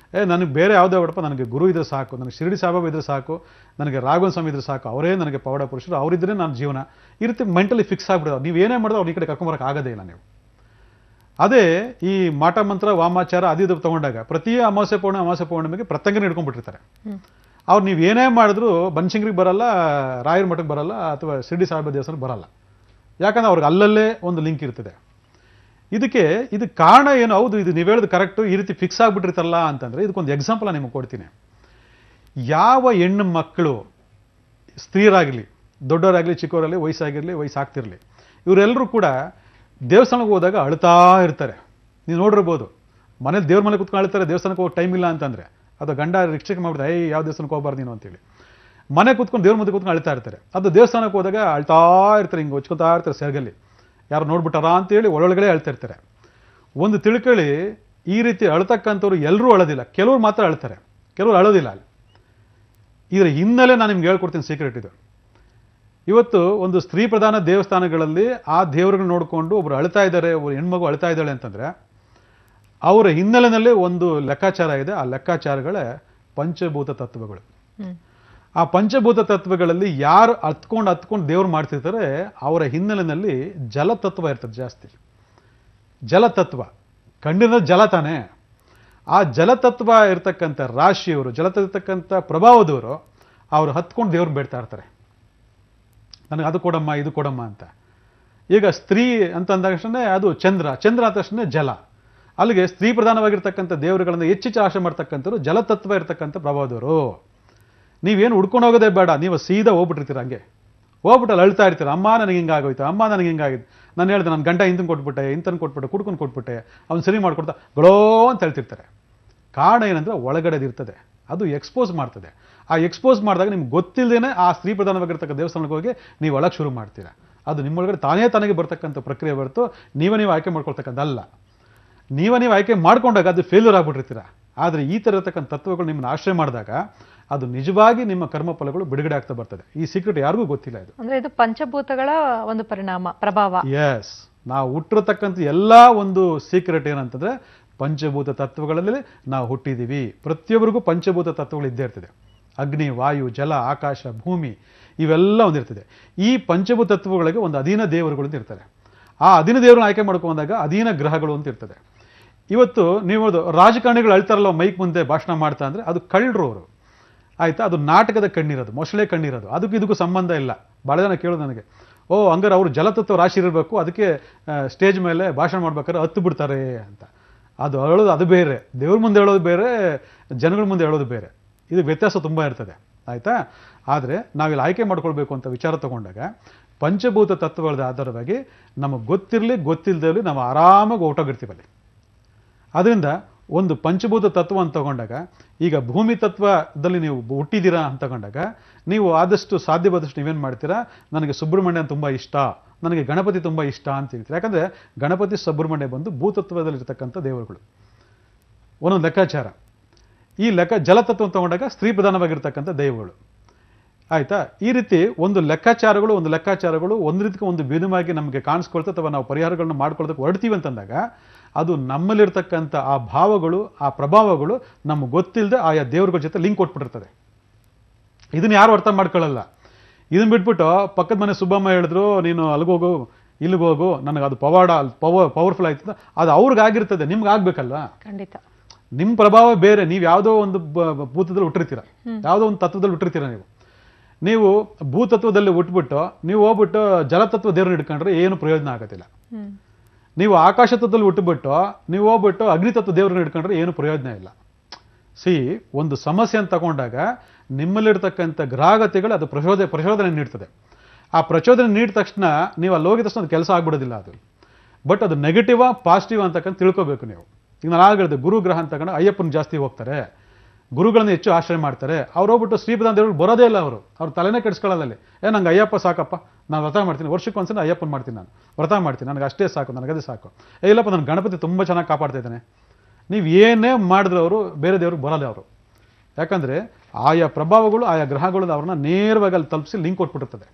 [SPEAKER 4] ನನಗೆ ಬೇರೆ ಯಾವುದೇ ಬೇಡಪ್ಪ, ನನಗೆ ಗುರು ಇದ್ರೆ ಸಾಕು, ನನಗೆ ಶಿರಡಿ ಸಾಯಿಬಾಬಾ ಇದ್ರೆ ಸಾಕು, ನನಗೆ ರಾಘವೇಂದ್ರ ಸ್ವಾಮಿ ಇದ್ರೆ ಸಾಕು, ಅವರೇ ನನಗೆ ಪವಾಡ ಪುರುಷರು, ಅವರಿದ್ದರೆ ನನ್ನ ಜೀವನ. ಈ ರೀತಿ ಮೆಂಟಲಿ ಫಿಕ್ಸ್ ಆಗಿಬಿಡೋದು. ನೀವು ಏನೇ ಮಾಡಿದ್ರೆ ಅವ್ರ ಈ ಕಡೆ ಕರ್ಕೊಂಬರಕ್ಕೆ ಆಗೋದೇ ಇಲ್ಲ ನೀವು. ಅದೇ ಈ ಮಾಟ ಮಂತ್ರ, ವಾಮಾಚಾರ ಅದು ತಗೊಂಡಾಗ ಪ್ರತಿ ಅಮಾವಾಸ್ಯೆ ಪೌರ್ಣಿಮೆಗೆ ಪ್ರತ್ಯಂಗನ ಹಿಡ್ಕೊಂಡ್ಬಿಟ್ಟಿರ್ತಾರೆ. ಅವ್ರು ನೀವು ಏನೇ ಮಾಡಿದ್ರು ಬನಶಂಕರಿಗೆ ಬರಲ್ಲ, ರಾಯರ ಮಠಕ್ಕೆ ಬರಲ್ಲ, ಅಥವಾ ಶಿರಡಿ ಸಾಯಿಬಾಬಾ ದೇವಸ್ಥಾನಕ್ಕೆ ಬರಲ್ಲ. ಯಾಕಂದ್ರೆ ಅವ್ರಿಗೆ ಅಲ್ಲಲ್ಲೇ ಒಂದು ಲಿಂಕ್ ಇರ್ತದೆ. ಇದಕ್ಕೆ ಕಾರಣ ಏನು? ಹೌದು, ಇದು ನೀವು ಹೇಳೋದು ಕರೆಕ್ಟು, ಈ ರೀತಿ ಫಿಕ್ಸ್ ಆಗಿಬಿಟ್ಟಿರ್ತಲ್ಲ ಅಂತಂದರೆ ಇದಕ್ಕೊಂದು ಎಕ್ಸಾಂಪಲ್ ನಿಮಗೆ ಕೊಡ್ತೀನಿ. ಯಾವ ಹೆಣ್ಣು ಮಕ್ಕಳು, ಸ್ತ್ರೀಯರಾಗಲಿ, ದೊಡ್ಡವರಾಗಲಿ, ಚಿಕ್ಕವರಾಗಲಿ, ವಯಸ್ಸಾಗಿರಲಿ, ವಯಸ್ಸಾಗ್ತಿರಲಿ, ಇವರೆಲ್ಲರೂ ಕೂಡ ದೇವಸ್ಥಾನಕ್ಕೆ ಹೋದಾಗ ಅಳ್ತಾ ಇರ್ತಾರೆ. ನೀವು ನೋಡಿರ್ಬೋದು, ಮನೇಲಿ ದೇವ್ರ ಮನೆ ಕೂತ್ಕೊಂಡು ಅಳ್ತಾರೆ, ದೇವಸ್ಥಾನಕ್ಕೆ ಹೋಗಿ ಟೈಮ್ ಇಲ್ಲ ಅಂತಂದರೆ, ಅದು ಗಂಡ ರಿಕ್ಷಕ್ಕೆ ಮಾಡ್ಬಿಡ್ತಾರೆ, ಯಾವ ದೇವಸ್ಥಾನಕ್ಕೆ ಹೋಗ್ಬಾರ್ದು ನೀನು ಅಂತೇಳಿ ಮನೆ ಕೂತ್ಕೊಂಡು ದೇವ್ರ ಮುಂದೆ ಕೂತ್ಕೊಂಡು ಅಳ್ತಾ ಇರ್ತಾರೆ. ಅದು ದೇವಸ್ಥಾನಕ್ಕೆ ಹೋದಾಗ ಅಳ್ತಾ ಇರ್ತಾರೆ, ಹಿಂಗೆ ಹೊಚ್ಕೊತಾ ಇರ್ತಾರೆ ಸೆರಗಲ್ಲಿ, ಯಾರು ನೋಡ್ಬಿಟ್ಟಾರ ಅಂತೇಳಿ ಒಳಗಡೆ ಅಳ್ತಾ ಇರ್ತಾರೆ. ಒಂದು ತಿಳ್ಕೊಳ್ಳಿ, ಈ ರೀತಿ ಅಳ್ತಕ್ಕಂಥವ್ರು ಎಲ್ಲರೂ ಅಳೋದಿಲ್ಲ, ಕೆಲವ್ರು ಮಾತ್ರ ಅಳ್ತಾರೆ, ಕೆಲವ್ರು ಅಳೋದಿಲ್ಲ. ಅಲ್ಲಿ ಇದರ ಹಿನ್ನೆಲೆ ನಾನು ನಿಮ್ಗೆ ಹೇಳ್ಕೊಡ್ತೀನಿ, ಸೀಕ್ರೆಟ್ ಇದು. ಇವತ್ತು ಒಂದು ಸ್ತ್ರೀ ಪ್ರಧಾನ ದೇವಸ್ಥಾನಗಳಲ್ಲಿ ಆ ದೇವರುಗಳು ನೋಡಿಕೊಂಡು ಒಬ್ರು ಅಳ್ತಾ ಇದ್ದಾರೆ, ಒಬ್ಬರು ಹೆಣ್ಮಗು ಅಳ್ತಾ ಇದ್ದಾಳೆ ಅಂತಂದರೆ ಅವರ ಹಿನ್ನೆಲೆನಲ್ಲೇ ಒಂದು ಲೆಕ್ಕಾಚಾರ ಇದೆ. ಆ ಲೆಕ್ಕಾಚಾರಗಳೇ ಪಂಚಭೂತ ತತ್ವಗಳು. ಆ ಪಂಚಭೂತ ತತ್ವಗಳಲ್ಲಿ ಯಾರು ಹತ್ಕೊಂಡು ದೇವ್ರು ಮಾಡ್ತಿರ್ತಾರೆ ಅವರ ಹಿನ್ನೆಲೆಯಲ್ಲಿ ಜಲತತ್ವ ಇರ್ತದೆ ಜಾಸ್ತಿ. ಜಲತತ್ವ ಕಂಡಿರೋ ಜಲ ತಾನೇ. ಆ ಜಲತತ್ವ ಇರ್ತಕ್ಕಂಥ ರಾಶಿಯವರು, ಜಲತಕ್ಕಂಥ ಪ್ರಭಾವದವರು ಅವರು ಹತ್ಕೊಂಡು ದೇವ್ರು ಬೇಡ್ತಾ ಇರ್ತಾರೆ, ನನಗೆ ಅದು ಕೊಡಮ್ಮ, ಇದು ಕೊಡಮ್ಮ ಅಂತ. ಈಗ ಸ್ತ್ರೀ ಅಂತ ಅಂದ ತಕ್ಷಣ ಅದು ಚಂದ್ರ ಆದ ತಕ್ಷಣ ಜಲ. ಅಲ್ಲಿಗೆ ಸ್ತ್ರೀ ಪ್ರಧಾನವಾಗಿರ್ತಕ್ಕಂಥ ದೇವರುಗಳನ್ನು ಹೆಚ್ಚೆಚ್ಚು ಆಶೆ ಮಾಡ್ತಕ್ಕಂಥವ್ರು ಜಲತತ್ವ ಇರ್ತಕ್ಕಂಥ ಪ್ರಭಾವದವರು. ನೀವೇನು ಹುಡ್ಕೊಂಡು ಹೋಗೋದೇ ಬೇಡ, ನೀವು ಸೀದಾ ಹೋಗ್ಬಿಟ್ಟಿರ್ತೀರ, ಹಂಗೆ ಹೋಗ್ಬಿಟ್ಟು ಅಲ್ಲಿ ಅಳ್ತಾ ಇರ್ತೀರ, ಅಮ್ಮ ನನಗೆ ಹಿಂಗಾಗೋಯ್ತು, ಅಮ್ಮ ನನಗೆ ಹಿಂಗಾಗಿದ್ದು, ನಾನು ಹೇಳಿದೆ ನನ್ನ ಗಂಟ ಇಂತನ ಕೊಟ್ಬಿಟ್ಟೆ, ಇಂತನ ಕೊಟ್ಬಿಟ್ಟೆ, ಕುಡ್ಕೊಂಡು ಕೊಟ್ಬಿಟ್ಟೆ, ಅವ್ನು ಸರಿ ಮಾಡ್ಕೊಡ್ತಾ ಗಳೋ ಅಂತ ಹೇಳ್ತಿರ್ತಾರೆ. ಕಾರಣ ಏನಂದ್ರೆ ಒಳಗಡೆದಿರ್ತದೆ, ಅದು ಎಕ್ಸ್ಪೋಸ್ ಮಾಡ್ತದೆ. ಆ ಎಕ್ಸ್ಪೋಸ್ ಮಾಡಿದಾಗ ನಿಮ್ಗೆ ಗೊತ್ತಿಲ್ಲದೇನೆ ಆ ಸ್ತ್ರೀ ಪ್ರಧಾನವಾಗಿರ್ತಕ್ಕ ದೇವಸ್ಥಾನಕ್ಕೆ ಹೋಗಿ ನೀವು ಒಳಗೆ ಶುರು ಮಾಡ್ತೀರಾ. ಅದು ನಿಮ್ಮೊಳಗಡೆ ತಾನೇ ಬರ್ತಕ್ಕಂಥ ಪ್ರಕ್ರಿಯೆ ಹೊರತು ನೀವು ಆಯ್ಕೆ ಮಾಡ್ಕೊಳ್ತಕ್ಕಂಥದ್ದಲ್ಲ. ನೀವು ಆಯ್ಕೆ ಮಾಡ್ಕೊಂಡಾಗ ಅದು ಫೇಲ್ಯೂರ್ ಆಗ್ಬಿಟ್ಟಿರ್ತೀರ. ಆದರೆ ಈ ಥರ ಇರತಕ್ಕಂಥ ತತ್ವಗಳು ನಿಮ್ಮನ್ನು ಆಶ್ರಯ ಮಾಡಿದಾಗ ಅದು ನಿಜವಾಗಿ ನಿಮ್ಮ ಕರ್ಮಫಲಗಳು ಬಿಡುಗಡೆ ಆಗ್ತಾ ಬರ್ತದೆ. ಈ ಸೀಕ್ರೆಟ್ ಯಾರಿಗೂ ಗೊತ್ತಿಲ್ಲ. ಇದು
[SPEAKER 3] ಅಂದ್ರೆ ಇದು ಪಂಚಭೂತಗಳ ಒಂದು ಪರಿಣಾಮ, ಪ್ರಭಾವ.
[SPEAKER 4] ಎಸ್, ನಾವು ಹುಟ್ಟಿರತಕ್ಕಂಥ ಎಲ್ಲ ಒಂದು ಸೀಕ್ರೆಟ್ ಏನಂತಂದರೆ ಪಂಚಭೂತ ತತ್ವಗಳಲ್ಲಿ ನಾವು ಹುಟ್ಟಿದ್ದೀವಿ. ಪ್ರತಿಯೊಬ್ಬರಿಗೂ ಪಂಚಭೂತ ತತ್ವಗಳು ಇದ್ದೇ ಇರ್ತದೆ. ಅಗ್ನಿ, ವಾಯು, ಜಲ, ಆಕಾಶ, ಭೂಮಿ ಇವೆಲ್ಲ ಒಂದಿರ್ತದೆ. ಈ ಪಂಚಭೂತ ತತ್ವಗಳಿಗೆ ಒಂದು ಅಧೀನ ದೇವರುಗಳು ಅಂತ ಇರ್ತಾರೆ. ಆ ಅಧೀನ ದೇವರನ್ನ ಆಯ್ಕೆ ಮಾಡ್ಕೊಂಡಾಗ ಅಧೀನ ಗ್ರಹಗಳು ಅಂತ ಇರ್ತದೆ. ಇವತ್ತು ನೀವು ರಾಜಕಾರಣಿಗಳು ಅಳ್ತಾರಲ್ಲ ಮೈಕ್ ಮುಂದೆ ಭಾಷಣ ಮಾಡ್ತಾ ಅಂದರೆ ಅದು ಕಳ್ಳರು ಅವರು, ಆಯಿತಾ? ಅದು ನಾಟಕದ ಕಣ್ಣಿರೋದು, ಮೊಸಳೆ ಕಣ್ಣಿರೋದು. ಅದಕ್ಕೂ ಇದಕ್ಕೂ ಸಂಬಂಧ ಇಲ್ಲ. ಭಾಳ ಜನ ಕೇಳೋದು ನನಗೆ, ಓ ಹಂಗಾರೆ ಅವರು ಜಲತತ್ವ ರಾಶಿ ಇರಬೇಕು, ಅದಕ್ಕೆ ಸ್ಟೇಜ್ ಮೇಲೆ ಭಾಷಣ ಮಾಡ್ಬೇಕಾದ್ರೆ ಹತ್ತು ಬಿಡ್ತಾರೆ ಅಂತ. ಅದು ಹೇಳೋದು ಅದು ಬೇರೆ, ದೇವ್ರ ಮುಂದೆ ಹೇಳೋದು ಬೇರೆ, ಜನಗಳ ಮುಂದೆ ಹೇಳೋದು ಬೇರೆ. ಇದು ವ್ಯತ್ಯಾಸ ತುಂಬ ಇರ್ತದೆ, ಆಯಿತಾ? ಆದರೆ ನಾವಿಲ್ಲಿ ಆಯ್ಕೆ ಮಾಡ್ಕೊಳ್ಬೇಕು ಅಂತ ವಿಚಾರ ತಗೊಂಡಾಗ ಪಂಚಭೂತ ತತ್ವಗಳ ಆಧಾರವಾಗಿ ನಮಗೆ ಗೊತ್ತಿರಲಿ ಗೊತ್ತಿಲ್ಲದೆ ನಾವು ಆರಾಮಾಗಿ ಹೊರಟೋಗಿರ್ತೀವಲ್ಲಿ. ಅದರಿಂದ ಒಂದು ಪಂಚಭೂತ ತತ್ವ ಅಂತ ತಗೊಂಡಾಗ, ಈಗ ಭೂಮಿ ತತ್ವದಲ್ಲಿ ನೀವು ಹುಟ್ಟಿದ್ದೀರಾ ಅಂತ ತಗೊಂಡಾಗ ನೀವು ಆದಷ್ಟು ಸಾಧ್ಯವಾದಷ್ಟು ನೀವೇನು ಮಾಡ್ತೀರಾ, ನನಗೆ ಸುಬ್ರಹ್ಮಣ್ಯ ತುಂಬ ಇಷ್ಟ, ನನಗೆ ಗಣಪತಿ ತುಂಬ ಇಷ್ಟ ಅಂತ ಹೇಳ್ತೀರಾ. ಯಾಕಂದರೆ ಗಣಪತಿ ಸುಬ್ರಹ್ಮಣ್ಯ ಬಂದು ಭೂತತ್ವದಲ್ಲಿರ್ತಕ್ಕಂಥ ದೇವರುಗಳು. ಒಂದೊಂದು ಲೆಕ್ಕಾಚಾರ. ಈ ಜಲತತ್ವ ತಗೊಂಡಾಗ ಸ್ತ್ರೀ ಪ್ರಧಾನವಾಗಿರ್ತಕ್ಕಂಥ ದೈವಗಳು, ಆಯಿತಾ? ಈ ರೀತಿ ಒಂದು ಲೆಕ್ಕಾಚಾರಗಳು ಒಂದು ರೀತಿಗೆ ಒಂದು ಭಿನ್ನವಾಗಿ ನಮಗೆ ಕಾಣಿಸ್ಕೊಳ್ತದೆ ಅಥವಾ ನಾವು ಪರಿಹಾರಗಳನ್ನ ಮಾಡ್ಕೊಳ್ತಕ್ಕೆ ಹೊರಡ್ತೀವಿ ಅಂತಂದಾಗ ಅದು ನಮ್ಮಲ್ಲಿರ್ತಕ್ಕಂಥ ಆ ಭಾವಗಳು, ಆ ಪ್ರಭಾವಗಳು ನಮ್ಗೆ ಗೊತ್ತಿಲ್ಲದೆ ಆಯಾ ದೇವರುಗಳ ಜೊತೆ ಲಿಂಕ್ ಕೊಟ್ಬಿಟ್ಟಿರ್ತದೆ. ಇದನ್ನು ಯಾರು ಅರ್ಥ ಮಾಡ್ಕೊಳ್ಳಲ್ಲ. ಇದನ್ನ ಬಿಟ್ಬಿಟ್ಟು ಪಕ್ಕದ ಮನೆ ಸುಬ್ಬಮ್ಮ ಹೇಳಿದ್ರು ನೀನು ಅಲ್ಲಿಗೋಗು ಇಲ್ಲಿಗೋಗು, ನನಗೆ ಅದು ಪವರ್ಫುಲ್ ಆಯ್ತದ, ಅದು ಅವ್ರಿಗಾಗಿರ್ತದೆ, ನಿಮ್ಗೆ ಆಗ್ಬೇಕಲ್ವಾ?
[SPEAKER 3] ಖಂಡಿತ.
[SPEAKER 4] ನಿಮ್ಮ ಪ್ರಭಾವ ಬೇರೆ. ನೀವು ಯಾವುದೋ ಒಂದು ಭೂತದಲ್ಲಿ ಹುಟ್ಟಿರ್ತೀರ, ಯಾವುದೋ ಒಂದು ತತ್ವದಲ್ಲಿ ಹುಟ್ಟಿರ್ತೀರ. ನೀವು ಭೂತತ್ವದಲ್ಲಿ ಹುಟ್ಬಿಟ್ಟು ನೀವು ಹೋಗ್ಬಿಟ್ಟು ಜಲತತ್ವ ದೇವ್ರನ್ನ ಹಿಡ್ಕೊಂಡ್ರೆ ಏನು ಪ್ರಯೋಜನ ಆಗೋದಿಲ್ಲ. ನೀವು ಆಕಾಶ ತತ್ವದಲ್ಲಿ ಹುಟ್ಟುಬಿಟ್ಟು ನೀವು ಹೋಗ್ಬಿಟ್ಟು ಅಗ್ನಿತತ್ವ ದೇವ್ರನ್ನ ಹಿಡ್ಕೊಂಡ್ರೆ ಏನು ಪ್ರಯೋಜನ ಇಲ್ಲ. ಒಂದು ಸಮಸ್ಯೆ ಅಂತ ತಗೊಂಡಾಗ ನಿಮ್ಮಲ್ಲಿರ್ತಕ್ಕಂಥ ಗ್ರಹಗತಿಗಳು ಅದು ಪ್ರಚೋದನೆ ನೀಡ್ತದೆ. ಆ ಪ್ರಚೋದನೆ ನೀಡಿದ ತಕ್ಷಣ ನೀವು ಅಲ್ಲಿ ಹೋಗಿದ ತಕ್ಷಣ ಅದು ಕೆಲಸ ಆಗ್ಬಿಡೋದಿಲ್ಲ. ಅದು ಬಟ್ ಅದು ನೆಗೆಟಿವಾ ಪಾಸಿಟಿವ್ ಅಂತಕ್ಕಂಥ ತಿಳ್ಕೊಬೇಕು ನೀವು. ಈಗ ನಾನು ಹೇಳಿದೆ, ಗುರುಗ್ರಹ ಅಂತ ತಗೊಂಡು ಅಯ್ಯಪ್ಪನ ಜಾಸ್ತಿ ಹೋಗ್ತಾರೆ, ಗುರುಗಳನ್ನ ಹೆಚ್ಚು ಆಶ್ರಯ ಮಾಡ್ತಾರೆ. ಅವ್ರು ಹೋಗ್ಬಿಟ್ಟು ಶ್ರೀಪದಾನ್ ದೇವ್ರಿಗೆ ಬರೋದೇ ಇಲ್ಲ. ಅವ್ರ ತಲೆನೇ ಕೆಡಿಸ್ಕೊಳ್ಳೋದಲ್ಲಿ, ನಂಗೆ ಅಯ್ಯಪ್ಪ ಸಾಕಪ್ಪ, ನಾನು ವ್ರತ ಮಾಡ್ತೀನಿ, ವರ್ಷಕ್ಕೆ ಒಂದ್ಸಲ ಅಯ್ಯಪ್ಪನ ಮಾಡ್ತೀನಿ, ನಾನು ವ್ರತ ಮಾಡ್ತೀನಿ, ನನಗೆ ಅಷ್ಟೇ ಸಾಕು, ನನಗದೇ ಸಾಕು. ಇಲ್ಲಪ್ಪ ನಾನು ಗಣಪತಿ ತುಂಬ ಚೆನ್ನಾಗಿ ಕಾಪಾಡ್ತಾ ಇದ್ದಾನೆ. ನೀವು ಏನೇ ಮಾಡಿದ್ರು ಅವರು ಬೇರೆ ದೇವ್ರಿಗೆ ಬರಲ್ಲ ಅವರು. ಯಾಕಂದರೆ ಆಯಾ ಪ್ರಭಾವಗಳು ಆಯಾ ಗ್ರಹಗಳು ಅವ್ರನ್ನ ನೇರವಾಗಿ ಅಲ್ಲಿ ತಲುಪಿಸಿ ಲಿಂಕ್ ಕೊಟ್ಬಿಟ್ಟಿರ್ತದೆ.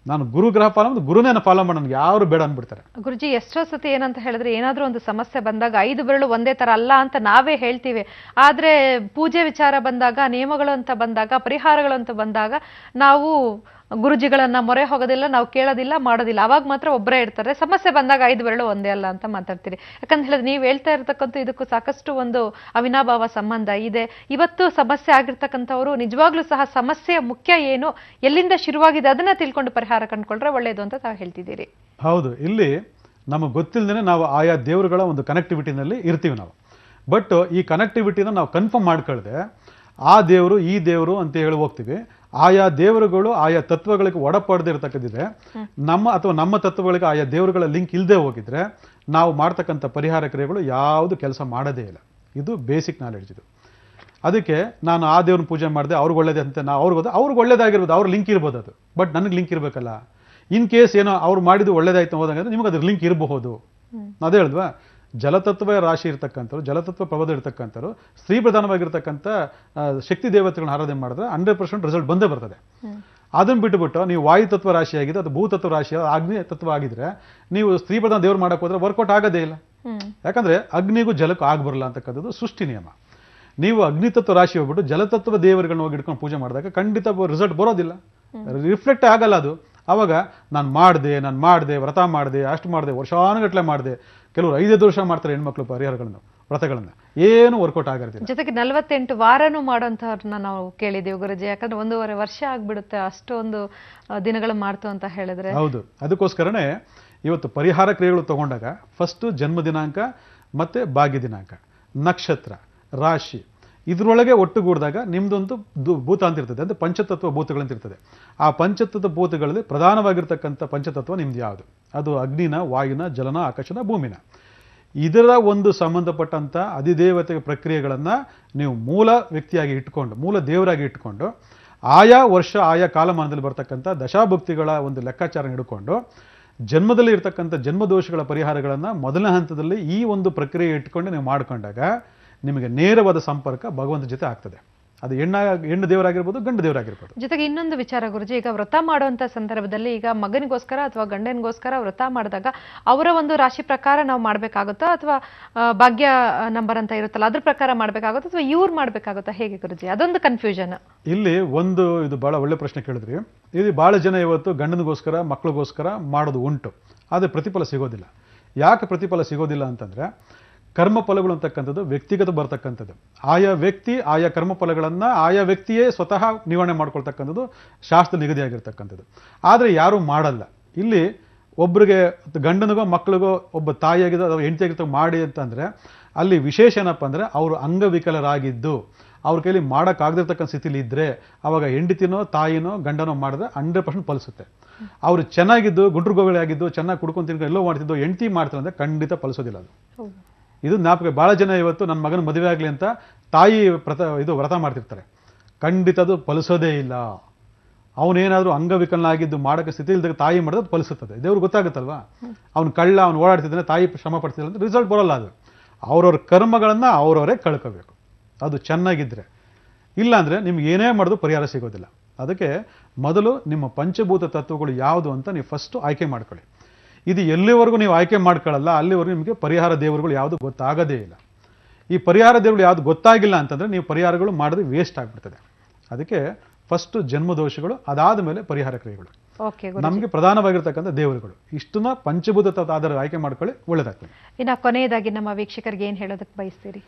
[SPEAKER 4] ನಾನು ಗುರುಗ್ರಹ ಫಾಲೋ ಗುರುನೇ ಫಾಲೋ ಮಾಡಿ ನನಗೆ ಯಾರು ಬೇಡ ಅಂದ್ಬಿಡ್ತಾರೆ.
[SPEAKER 3] ಗುರುಜಿ, ಎಷ್ಟೋ ಸತಿ ಏನಂತ ಹೇಳಿದ್ರೆ, ಏನಾದ್ರೂ ಒಂದು ಸಮಸ್ಯೆ ಬಂದಾಗ 5 ಬೆರಳು ಒಂದೇ ತರ ಅಲ್ಲ ಅಂತ ನಾವೇ ಹೇಳ್ತೀವಿ. ಆದ್ರೆ ಪೂಜೆ ವಿಚಾರ ಬಂದಾಗ, ನಿಯಮಗಳು ಅಂತ ಬಂದಾಗ, ಪರಿಹಾರಗಳು ಅಂತ ಬಂದಾಗ ನಾವು ಗುರುಜಿಗಳನ್ನ ಮೊರೆ ಹೋಗೋದಿಲ್ಲ, ನಾವು ಕೇಳೋದಿಲ್ಲ, ಮಾಡೋದಿಲ್ಲ. ಅವಾಗ ಮಾತ್ರ ಒಬ್ಬರೇ ಇರ್ತಾರೆ. ಸಮಸ್ಯೆ ಬಂದಾಗ 5 ಬೆರಳು ಒಂದೇ ಅಲ್ಲ ಅಂತ ಮಾತಾಡ್ತೀರಿ. ಯಾಕಂತ ಹೇಳಿದ್ರೆ ನೀವು ಹೇಳ್ತಾ ಇರ್ತಕ್ಕಂಥ ಇದಕ್ಕೂ ಸಾಕಷ್ಟು ಒಂದು ಅವಿನಾಭಾವ ಸಂಬಂಧ ಇದೆ. ಇವತ್ತು ಸಮಸ್ಯೆ ಆಗಿರ್ತಕ್ಕಂಥವ್ರು ನಿಜವಾಗ್ಲೂ ಸಹ ಸಮಸ್ಯೆಯ ಮುಖ್ಯ ಏನು, ಎಲ್ಲಿಂದ ಶುರುವಾಗಿದೆ ಅದನ್ನ ತಿಳ್ಕೊಂಡು ಪರಿಹಾರ ಕಂಡುಕೊಂಡ್ರೆ ಒಳ್ಳೇದು ಅಂತ ತಾವು ಹೇಳ್ತಿದ್ದೀರಿ.
[SPEAKER 4] ಹೌದು. ಇಲ್ಲಿ ನಮಗೆ ಗೊತ್ತಿಲ್ಲದೇ ನಾವು ಆಯಾ ದೇವರುಗಳ ಒಂದು ಕನೆಕ್ಟಿವಿಟಿನಲ್ಲಿ ಇರ್ತೀವಿ ನಾವು. ಬಟ್ ಈ ಕನೆಕ್ಟಿವಿಟಿನ ನಾವು ಕನ್ಫರ್ಮ್ ಮಾಡ್ಕೊಳ್ದೆ ಆ ದೇವರು ಈ ದೇವರು ಅಂತ ಹೇಳಿ ಹೋಗ್ತೀವಿ. ಆಯಾ ದೇವರುಗಳು ಆಯಾ ತತ್ವಗಳಿಗೆ ಒಡಪಡದಿರ್ತಕ್ಕಂಥದ್ದಿದೆ. ನಮ್ಮ ತತ್ವಗಳಿಗೆ ಆಯಾ ದೇವರುಗಳ ಲಿಂಕ್ ಇಲ್ಲದೆ ಹೋಗಿದ್ರೆ ನಾವು ಮಾಡ್ತಕ್ಕಂಥ ಪರಿಹಾರ ಕ್ರಿಯೆಗಳು ಯಾವುದು ಕೆಲಸ ಮಾಡೋದೇ ಇಲ್ಲ. ಇದು ಬೇಸಿಕ್ ನಾಲೆಡ್ಜ್ ಇದು. ಅದಕ್ಕೆ ನಾನು ಆ ದೇವ್ರನ್ನ ಪೂಜೆ ಮಾಡಿದೆ, ಅವ್ರಿಗೆ ಒಳ್ಳೇದೇ ಅಂತ ಅವ್ರಿಗೆ ಒಳ್ಳೇದಾಗಿರ್ಬೋದು, ಅವ್ರ ಲಿಂಕ್ ಇರ್ಬೋದು ಅದು. ಬಟ್ ನನಗೆ ಲಿಂಕ್ ಇರಬೇಕಲ್ಲ. ಇನ್ ಕೇಸ್ ಏನೋ ಅವ್ರು ಮಾಡಿದ್ದು ಒಳ್ಳೇದಾಯ್ತು ಹೋದಂಗೆ ನಿಮ್ಗೆ ಅದ್ರ ಲಿಂಕ್ ಇರಬಹುದು. ಅದೇ ಹೇಳಿದ್ವಾ, ಜಲತತ್ವ ರಾಶಿ ಇರ್ತಕ್ಕಂಥವ್ರು, ಜಲತತ್ವ ಪ್ರಭದ ಇರ್ತಕ್ಕಂಥವ್ರು, ಸ್ತ್ರೀ ಪ್ರಧಾನವಾಗಿರ್ತಕ್ಕಂಥ ಶಕ್ತಿ ದೇವತೆಗಳನ್ನ ಆರಾಧನೆ ಮಾಡಿದ್ರೆ 100% ರಿಸಲ್ಟ್ ಬಂದೇ ಬರ್ತದೆ. ಅದನ್ನ ಬಿಟ್ಟುಬಿಟ್ಟು ನೀವು ವಾಯುತತ್ವ ರಾಶಿ ಆಗಿದೆ, ಅದು ಭೂತತ್ವ ರಾಶಿ, ಅಗ್ನಿ ತತ್ವ ಆಗಿದ್ರೆ ನೀವು ಸ್ತ್ರೀ ಪ್ರಧಾನ ದೇವ್ರು ಮಾಡಕ್ಕೆ ಹೋದ್ರೆ ವರ್ಕೌಟ್ ಆಗೋದೇ ಇಲ್ಲ. ಯಾಕಂದ್ರೆ ಅಗ್ನಿಗೂ ಜಲಕ್ಕೂ ಆಗ್ಬರಲ್ಲ ಅಂತಕ್ಕಂಥದ್ದು ಸೃಷ್ಟಿ ನಿಯಮ. ನೀವು ಅಗ್ನಿತತ್ವ ರಾಶಿ ಹೋಗ್ಬಿಟ್ಟು ಜಲತತ್ವ ದೇವರುಗಳನ್ನ ಹೋಗಿ ಇಟ್ಕೊಂಡು ಪೂಜೆ ಮಾಡಿದಾಗ ಖಂಡಿತ ರಿಸಲ್ಟ್ ಬರೋದಿಲ್ಲ, ರಿಫ್ಲೆಕ್ಟ್ ಆಗಲ್ಲ ಅದು. ಅವಾಗ ನಾನು ಮಾಡಿದೆ, ವ್ರತ ಮಾಡಿದೆ, ಅಷ್ಟು ಮಾಡಿದೆ, ವರ್ಷಾನುಗಟ್ಟಲೆ ಮಾಡಿದೆ. ಕೆಲವರು 5 ವರ್ಷ ಮಾಡ್ತಾರೆ ಹೆಣ್ಮಕ್ಳು ಪರಿಹಾರಗಳನ್ನು, ವ್ರತಗಳನ್ನ, ಏನು ವರ್ಕೌಟ್ ಆಗಿರ್ತೀವಿ.
[SPEAKER 3] ಜೊತೆಗೆ 48 ವಾರನೂ ಮಾಡೋಂಥವ್ರನ್ನ ನಾವು ಕೇಳಿದ್ದೀವಿ ಗುರುಜಿ. ಯಾಕಂದ್ರೆ 1.5 ವರ್ಷ ಆಗ್ಬಿಡುತ್ತೆ ಅಷ್ಟೊಂದು ದಿನಗಳು ಮಾಡ್ತು ಅಂತ ಹೇಳಿದ್ರೆ. ಹೌದು.
[SPEAKER 4] ಅದಕ್ಕೋಸ್ಕರನೇ ಇವತ್ತು ಪರಿಹಾರ ಕ್ರಿಯೆಗಳು ತಗೊಂಡಾಗ ಫಸ್ಟ್ ಜನ್ಮ ದಿನಾಂಕ ಮತ್ತೆ ಭಾಗ್ಯ ದಿನಾಂಕ, ನಕ್ಷತ್ರ, ರಾಶಿ ಇದರೊಳಗೆ ಒಟ್ಟುಗೂಡಿದಾಗ ನಿಮ್ದೊಂದು ಭೂತ ಅಂತ ಇರ್ತದೆ, ಅಂದರೆ ಪಂಚತತ್ವ ಭೂತಗಳಂತ ಇರ್ತದೆ. ಆ ಪಂಚತತ್ವ ಭೂತಗಳಲ್ಲಿ ಪ್ರಧಾನವಾಗಿರ್ತಕ್ಕಂಥ ಪಂಚತತ್ವ ನಿಮ್ದು ಯಾವುದು? ಅದು ಅಗ್ನಿನ, ವಾಯುನ, ಜಲನ, ಆಕಾಶನ, ಭೂಮಿನ. ಇದರ ಒಂದು ಸಂಬಂಧಪಟ್ಟಂಥ ಅಧಿದೇವತೆ ಪ್ರಕ್ರಿಯೆಗಳನ್ನು ನೀವು ಮೂಲ ವ್ಯಕ್ತಿಯಾಗಿ ಇಟ್ಕೊಂಡು, ಮೂಲ ದೇವರಾಗಿ ಇಟ್ಕೊಂಡು, ಆಯಾ ವರ್ಷ ಆಯಾ ಕಾಲಮಾನದಲ್ಲಿ ಬರ್ತಕ್ಕಂಥ ದಶಾಭುಕ್ತಿಗಳ ಒಂದು ಲೆಕ್ಕಾಚಾರ ಹಿಡ್ಕೊಂಡು ಜನ್ಮದಲ್ಲಿ ಇರ್ತಕ್ಕಂಥ ಜನ್ಮದೋಷಗಳ ಪರಿಹಾರಗಳನ್ನು ಮೊದಲನೇ ಹಂತದಲ್ಲಿ ಈ ಒಂದು ಪ್ರಕ್ರಿಯೆ ಇಟ್ಕೊಂಡು ನೀವು ಮಾಡ್ಕೊಂಡಾಗ ನಿಮಗೆ ನೇರವಾದ ಸಂಪರ್ಕ ಭಗವಂತ ಜೊತೆ ಆಗ್ತದೆ. ಅದು ಹೆಣ್ಣು ದೇವರಾಗಿರ್ಬೋದು, ಗಂಡು ದೇವರಾಗಿರ್ಬೋದು.
[SPEAKER 3] ಜೊತೆಗೆ ಇನ್ನೊಂದು ವಿಚಾರ ಗುರುಜಿ, ಈಗ ವ್ರತ ಮಾಡುವಂತ ಸಂದರ್ಭದಲ್ಲಿ ಈಗ ಮಗನಿಗೋಸ್ಕರ ಅಥವಾ ಗಂಡನಿಗೋಸ್ಕರ ವ್ರತ ಮಾಡಿದಾಗ ಅವರ ಒಂದು ರಾಶಿ ಪ್ರಕಾರ ನಾವು ಮಾಡ್ಬೇಕಾಗುತ್ತಾ ಅಥವಾ ಭಾಗ್ಯ ನಂಬರ್ ಅಂತ ಇರುತ್ತಲ್ಲ ಅದ್ರ ಪ್ರಕಾರ ಮಾಡ್ಬೇಕಾಗುತ್ತಾ ಅಥವಾ ಇವ್ರು ಮಾಡ್ಬೇಕಾಗುತ್ತಾ, ಹೇಗೆ ಗುರುಜಿ? ಅದೊಂದು ಕನ್ಫ್ಯೂಷನ್.
[SPEAKER 4] ಇಲ್ಲಿ ಇದು ಬಹಳ ಒಳ್ಳೆ ಪ್ರಶ್ನೆ ಕೇಳಿದ್ರಿ. ಇದು ಬಹಳ ಜನ ಇವತ್ತು ಗಂಡನಿಗೋಸ್ಕರ ಮಕ್ಕಳಿಗೋಸ್ಕರ ಮಾಡೋದು ಉಂಟು, ಆದರೆ ಪ್ರತಿಫಲ ಸಿಗೋದಿಲ್ಲ. ಯಾಕೆ ಪ್ರತಿಫಲ ಸಿಗೋದಿಲ್ಲ ಅಂತಂದ್ರೆ, ಕರ್ಮಫಲಗಳು ಅಂತಕ್ಕಂಥದ್ದು ವ್ಯಕ್ತಿಗತ ಬರ್ತಕ್ಕಂಥದ್ದು. ಆಯಾ ವ್ಯಕ್ತಿ ಆಯಾ ಕರ್ಮಫಲಗಳನ್ನು ಆಯಾ ವ್ಯಕ್ತಿಯೇ ಸ್ವತಃ ನಿವಾರಣೆ ಮಾಡ್ಕೊಳ್ತಕ್ಕಂಥದ್ದು ಶಾಸ್ತ್ರ ನಿಗದಿಯಾಗಿರ್ತಕ್ಕಂಥದ್ದು. ಆದರೆ ಯಾರೂ ಮಾಡಲ್ಲ. ಇಲ್ಲಿ ಒಬ್ಬರಿಗೆ ಗಂಡನಿಗೋ ಮಕ್ಕಳಿಗೋ ಒಬ್ಬ ತಾಯಿಯಾಗಿದ್ದು ಅಥವಾ ಹೆಂಡತಿಯಾಗಿರ್ತಕ್ಕ ಮಾಡಿ ಅಂತಂದರೆ ಅಲ್ಲಿ ವಿಶೇಷ ಏನಪ್ಪ ಅಂದರೆ ಅವರು ಅಂಗವಿಕಲರಾಗಿದ್ದು ಅವ್ರ ಕೈಲಿ ಮಾಡೋಕ್ಕಾಗದಿರ್ತಕ್ಕಂಥ ಸ್ಥಿತಿಲಿ ಇದ್ದರೆ ಅವಾಗ ಹೆಂಡತಿನೋ ತಾಯಿನೋ ಗಂಡನೋ ಮಾಡಿದ್ರೆ 100% ಫಲಿಸುತ್ತೆ. ಅವರು ಚೆನ್ನಾಗಿದ್ದು ಗುಂಡ್ರುಗೋಗಳೆ ಆಗಿದ್ದು ಚೆನ್ನಾಗಿ ಕುಡ್ಕೊಂಡು ತಿನ್ಕೊಂಡು ಎಲ್ಲೋ ಮಾಡ್ತಿದ್ದು ಹೆಂಡತಿ ಮಾಡ್ತಾರೆ ಅಂದರೆ ಖಂಡಿತ ಫಲಿಸೋದಿಲ್ಲ. ಅದು ಇದು ಜ್ಞಾಪಕ. ಭಾಳ ಜನ ಇವತ್ತು ನನ್ನ ಮಗನ ಮದುವೆ ಆಗಲಿ ಅಂತ ತಾಯಿ ವ್ರತ ಮಾಡ್ತಿರ್ತಾರೆ, ಖಂಡಿತ ಅದು ಫಲಿಸೋದೇ ಇಲ್ಲ. ಅವನೇನಾದರೂ ಅಂಗವಿಕಲನಾಗಿದ್ದು ಮಾಡೋಕ್ಕೆ ಸ್ಥಿತಿ ಇಲ್ದಾಗ ತಾಯಿ ಮಾಡಿದ್ರೆ ಅದು ಫಲಿಸುತ್ತದೆ. ದೇವ್ರಿಗೆ ಗೊತ್ತಾಗುತ್ತಲ್ವಾ, ಅವ್ನು ಕಳ್ಳ ಅವ್ನು ಓಡಾಡ್ತಿದ್ದಾನೆ, ತಾಯಿ ಶ್ರಮ ಪಡ್ತಿಲ್ಲ ಅಂತ ರಿಸಲ್ಟ್ ಬರೋಲ್ಲ. ಅದು ಅವ್ರವ್ರ ಕರ್ಮಗಳನ್ನು ಅವರವರೇ ಕಳ್ಕೋಬೇಕು, ಅದು ಚೆನ್ನಾಗಿದ್ದರೆ. ಇಲ್ಲಾಂದರೆ ನಿಮ್ಗೆ ಏನೇ ಮಾಡೋದು ಪರಿಹಾರ ಸಿಗೋದಿಲ್ಲ. ಅದಕ್ಕೆ ಮೊದಲು ನಿಮ್ಮ ಪಂಚಭೂತ ತತ್ವಗಳು ಯಾವುದು ಅಂತ ನೀವು ಫಸ್ಟು ಆಯ್ಕೆ ಮಾಡ್ಕೊಳ್ಳಿ. ಇದು ಎಲ್ಲಿವರೆಗೂ ನೀವು ಆಯ್ಕೆ ಮಾಡ್ಕೊಳ್ಳಲ್ಲ ಅಲ್ಲಿವರೆಗೂ ನಿಮಗೆ ಪರಿಹಾರ ದೇವರುಗಳು ಯಾವುದು ಗೊತ್ತಾಗೋದೇ ಇಲ್ಲ. ಈ ಪರಿಹಾರ ದೇವರುಗಳು ಯಾವುದು ಗೊತ್ತಾಗಿಲ್ಲ ಅಂತಂದರೆ ನೀವು ಪರಿಹಾರಗಳು ಮಾಡಿದ್ರೆ ವೇಸ್ಟ್ ಆಗಿಬಿಡ್ತದೆ. ಅದಕ್ಕೆ ಫಸ್ಟು ಜನ್ಮದೋಷಗಳು, ಅದಾದ ಮೇಲೆ ಪರಿಹಾರ ಕ್ರಿಯೆಗಳು, ನಮಗೆ ಪ್ರಧಾನವಾಗಿರ್ತಕ್ಕಂಥ ದೇವರುಗಳು. ಇಷ್ಟನ್ನ ಪಂಚಭೂತ ತತ್ವ ಆಧಾರ ಆಯ್ಕೆ ಮಾಡ್ಕೊಳ್ಳಿ, ಒಳ್ಳೇದಾಗ್ತದೆ.
[SPEAKER 3] ಇನ್ನು ಕೊನೆಯದಾಗಿ ನಮ್ಮ ವೀಕ್ಷಕರಿಗೆ ಏನು ಹೇಳೋದಕ್ಕೆ ಬಯಸ್ತೀರಿ?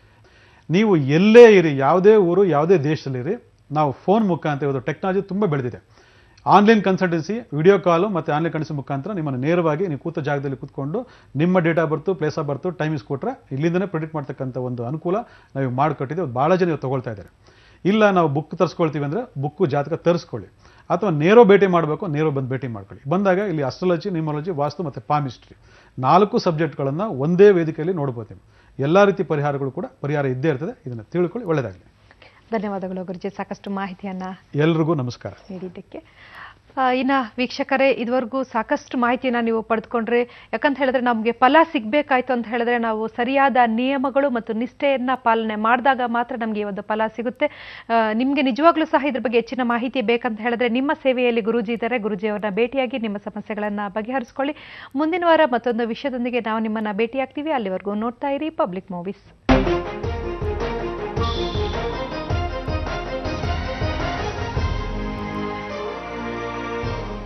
[SPEAKER 4] ನೀವು ಎಲ್ಲೇ ಇರಿ, ಯಾವುದೇ ಊರು ಯಾವುದೇ ದೇಶದಲ್ಲಿರಿ, ನಾವು ಫೋನ್ ಮುಖಾಂತರ ಇವತ್ತು ಟೆಕ್ನಾಲಜಿ ತುಂಬ ಬೆಳೆದಿದೆ. ಆನ್ಲೈನ್ ಕನ್ಸಲ್ಟೆನ್ಸಿ, ವಿಡಿಯೋ ಕಾಲು ಮತ್ತು ಆನ್ಲೈನ್ ಕನ್ಸಲ್ಟೆನ್ಸಿ ಮುಖಾಂತರ ನಿಮ್ಮನ್ನು ನೇರವಾಗಿ ನೀವು ಕೂತ ಜಾಗದಲ್ಲಿ ಕೂತ್ಕೊಂಡು ನಿಮ್ಮ date of birth, place of birth, time ಇಸ್ಕೊಟ್ರೆ ಇಲ್ಲಿಂದನೇ ಪ್ರೆಡಿಕ್ಟ್ ಮಾಡ್ತಕ್ಕಂಥ ಒಂದು ಅನುಕೂಲ ನಾವು ಮಾಡಿಕೊಟ್ಟಿದ್ದೆ. ಭಾಳ ಜನ ಇವತ್ತು ತೊಗೊಳ್ತಾ ಇದ್ದಾರೆ. ಇಲ್ಲ ನಾವು ಬುಕ್ ತರಿಸ್ಕೊಳ್ತೀವಿ ಅಂದರೆ ಬುಕ್ಕು ಜಾತಕ ತರಿಸ್ಕೊಳ್ಳಿ, ಅಥವಾ ನೇರೋ ಭೇಟಿ ಮಾಡಬೇಕು, ನೇರೋ ಬಂದು ಭೇಟಿ ಮಾಡ್ಕೊಳ್ಳಿ. ಬಂದಾಗ ಇಲ್ಲಿ ಅಸ್ಟ್ರಾಲಜಿ, ನ್ಯೂಮರಾಲಜಿ, ವಾಸ್ತು ಮತ್ತು ಪಾಮಿಸ್ಟ್ರಿ 4 ಸಬ್ಜೆಕ್ಟ್ಗಳನ್ನು ಒಂದೇ ವೇದಿಕೆಯಲ್ಲಿ ನೋಡ್ಬೋದು. ನೀವು ಎಲ್ಲ ರೀತಿ ಪರಿಹಾರಗಳು ಕೂಡ ಪರಿಹಾರ ಇದ್ದೇ ಇರ್ತದೆ. ಇದನ್ನು ತಿಳ್ಕೊಳ್ಳಿ, ಒಳ್ಳೆಯದಾಗಲಿ.
[SPEAKER 3] ಧನ್ಯವಾದಗಳು ಗುರುಜಿ, ಸಾಕಷ್ಟು ಮಾಹಿತಿಯನ್ನು
[SPEAKER 4] ಎಲ್ರಿಗೂ ನಮಸ್ಕಾರ
[SPEAKER 3] ನೀಡಿದ್ದಕ್ಕೆ. ಇನ್ನು ವೀಕ್ಷಕರೇ, ಇದುವರೆಗೂ ಸಾಕಷ್ಟು ಮಾಹಿತಿಯನ್ನು ನೀವು ಪಡೆದುಕೊಂಡ್ರೆ. ಯಾಕಂತ ಹೇಳಿದ್ರೆ ನಮಗೆ ಫಲ ಸಿಗಬೇಕಾಯ್ತು ಅಂತ ಹೇಳಿದ್ರೆ ನಾವು ಸರಿಯಾದ ನಿಯಮಗಳು ಮತ್ತು ನಿಷ್ಠೆಯನ್ನು ಪಾಲನೆ ಮಾಡಿದಾಗ ಮಾತ್ರ ನಮಗೆ ಈ ಒಂದು ಫಲ ಸಿಗುತ್ತೆ. ನಿಮಗೆ ನಿಜವಾಗ್ಲೂ ಸಹ ಇದ್ರ ಬಗ್ಗೆ ಹೆಚ್ಚಿನ ಮಾಹಿತಿ ಬೇಕಂತ ಹೇಳಿದ್ರೆ ನಿಮ್ಮ ಸೇವೆಯಲ್ಲಿ ಗುರೂಜಿ ಇದ್ದಾರೆ, ಗುರೂಜಿಯವರನ್ನ ಭೇಟಿಯಾಗಿ ನಿಮ್ಮ ಸಮಸ್ಯೆಗಳನ್ನು ಬಗೆಹರಿಸ್ಕೊಳ್ಳಿ. ಮುಂದಿನ ವಾರ ಮತ್ತೊಂದು ವಿಷಯದೊಂದಿಗೆ ನಾವು ನಿಮ್ಮನ್ನು ಭೇಟಿಯಾಗ್ತೀವಿ. ಅಲ್ಲಿವರೆಗೂ ನೋಡ್ತಾ ಇರಿ ಪಬ್ಲಿಕ್ ಮೂವೀಸ್.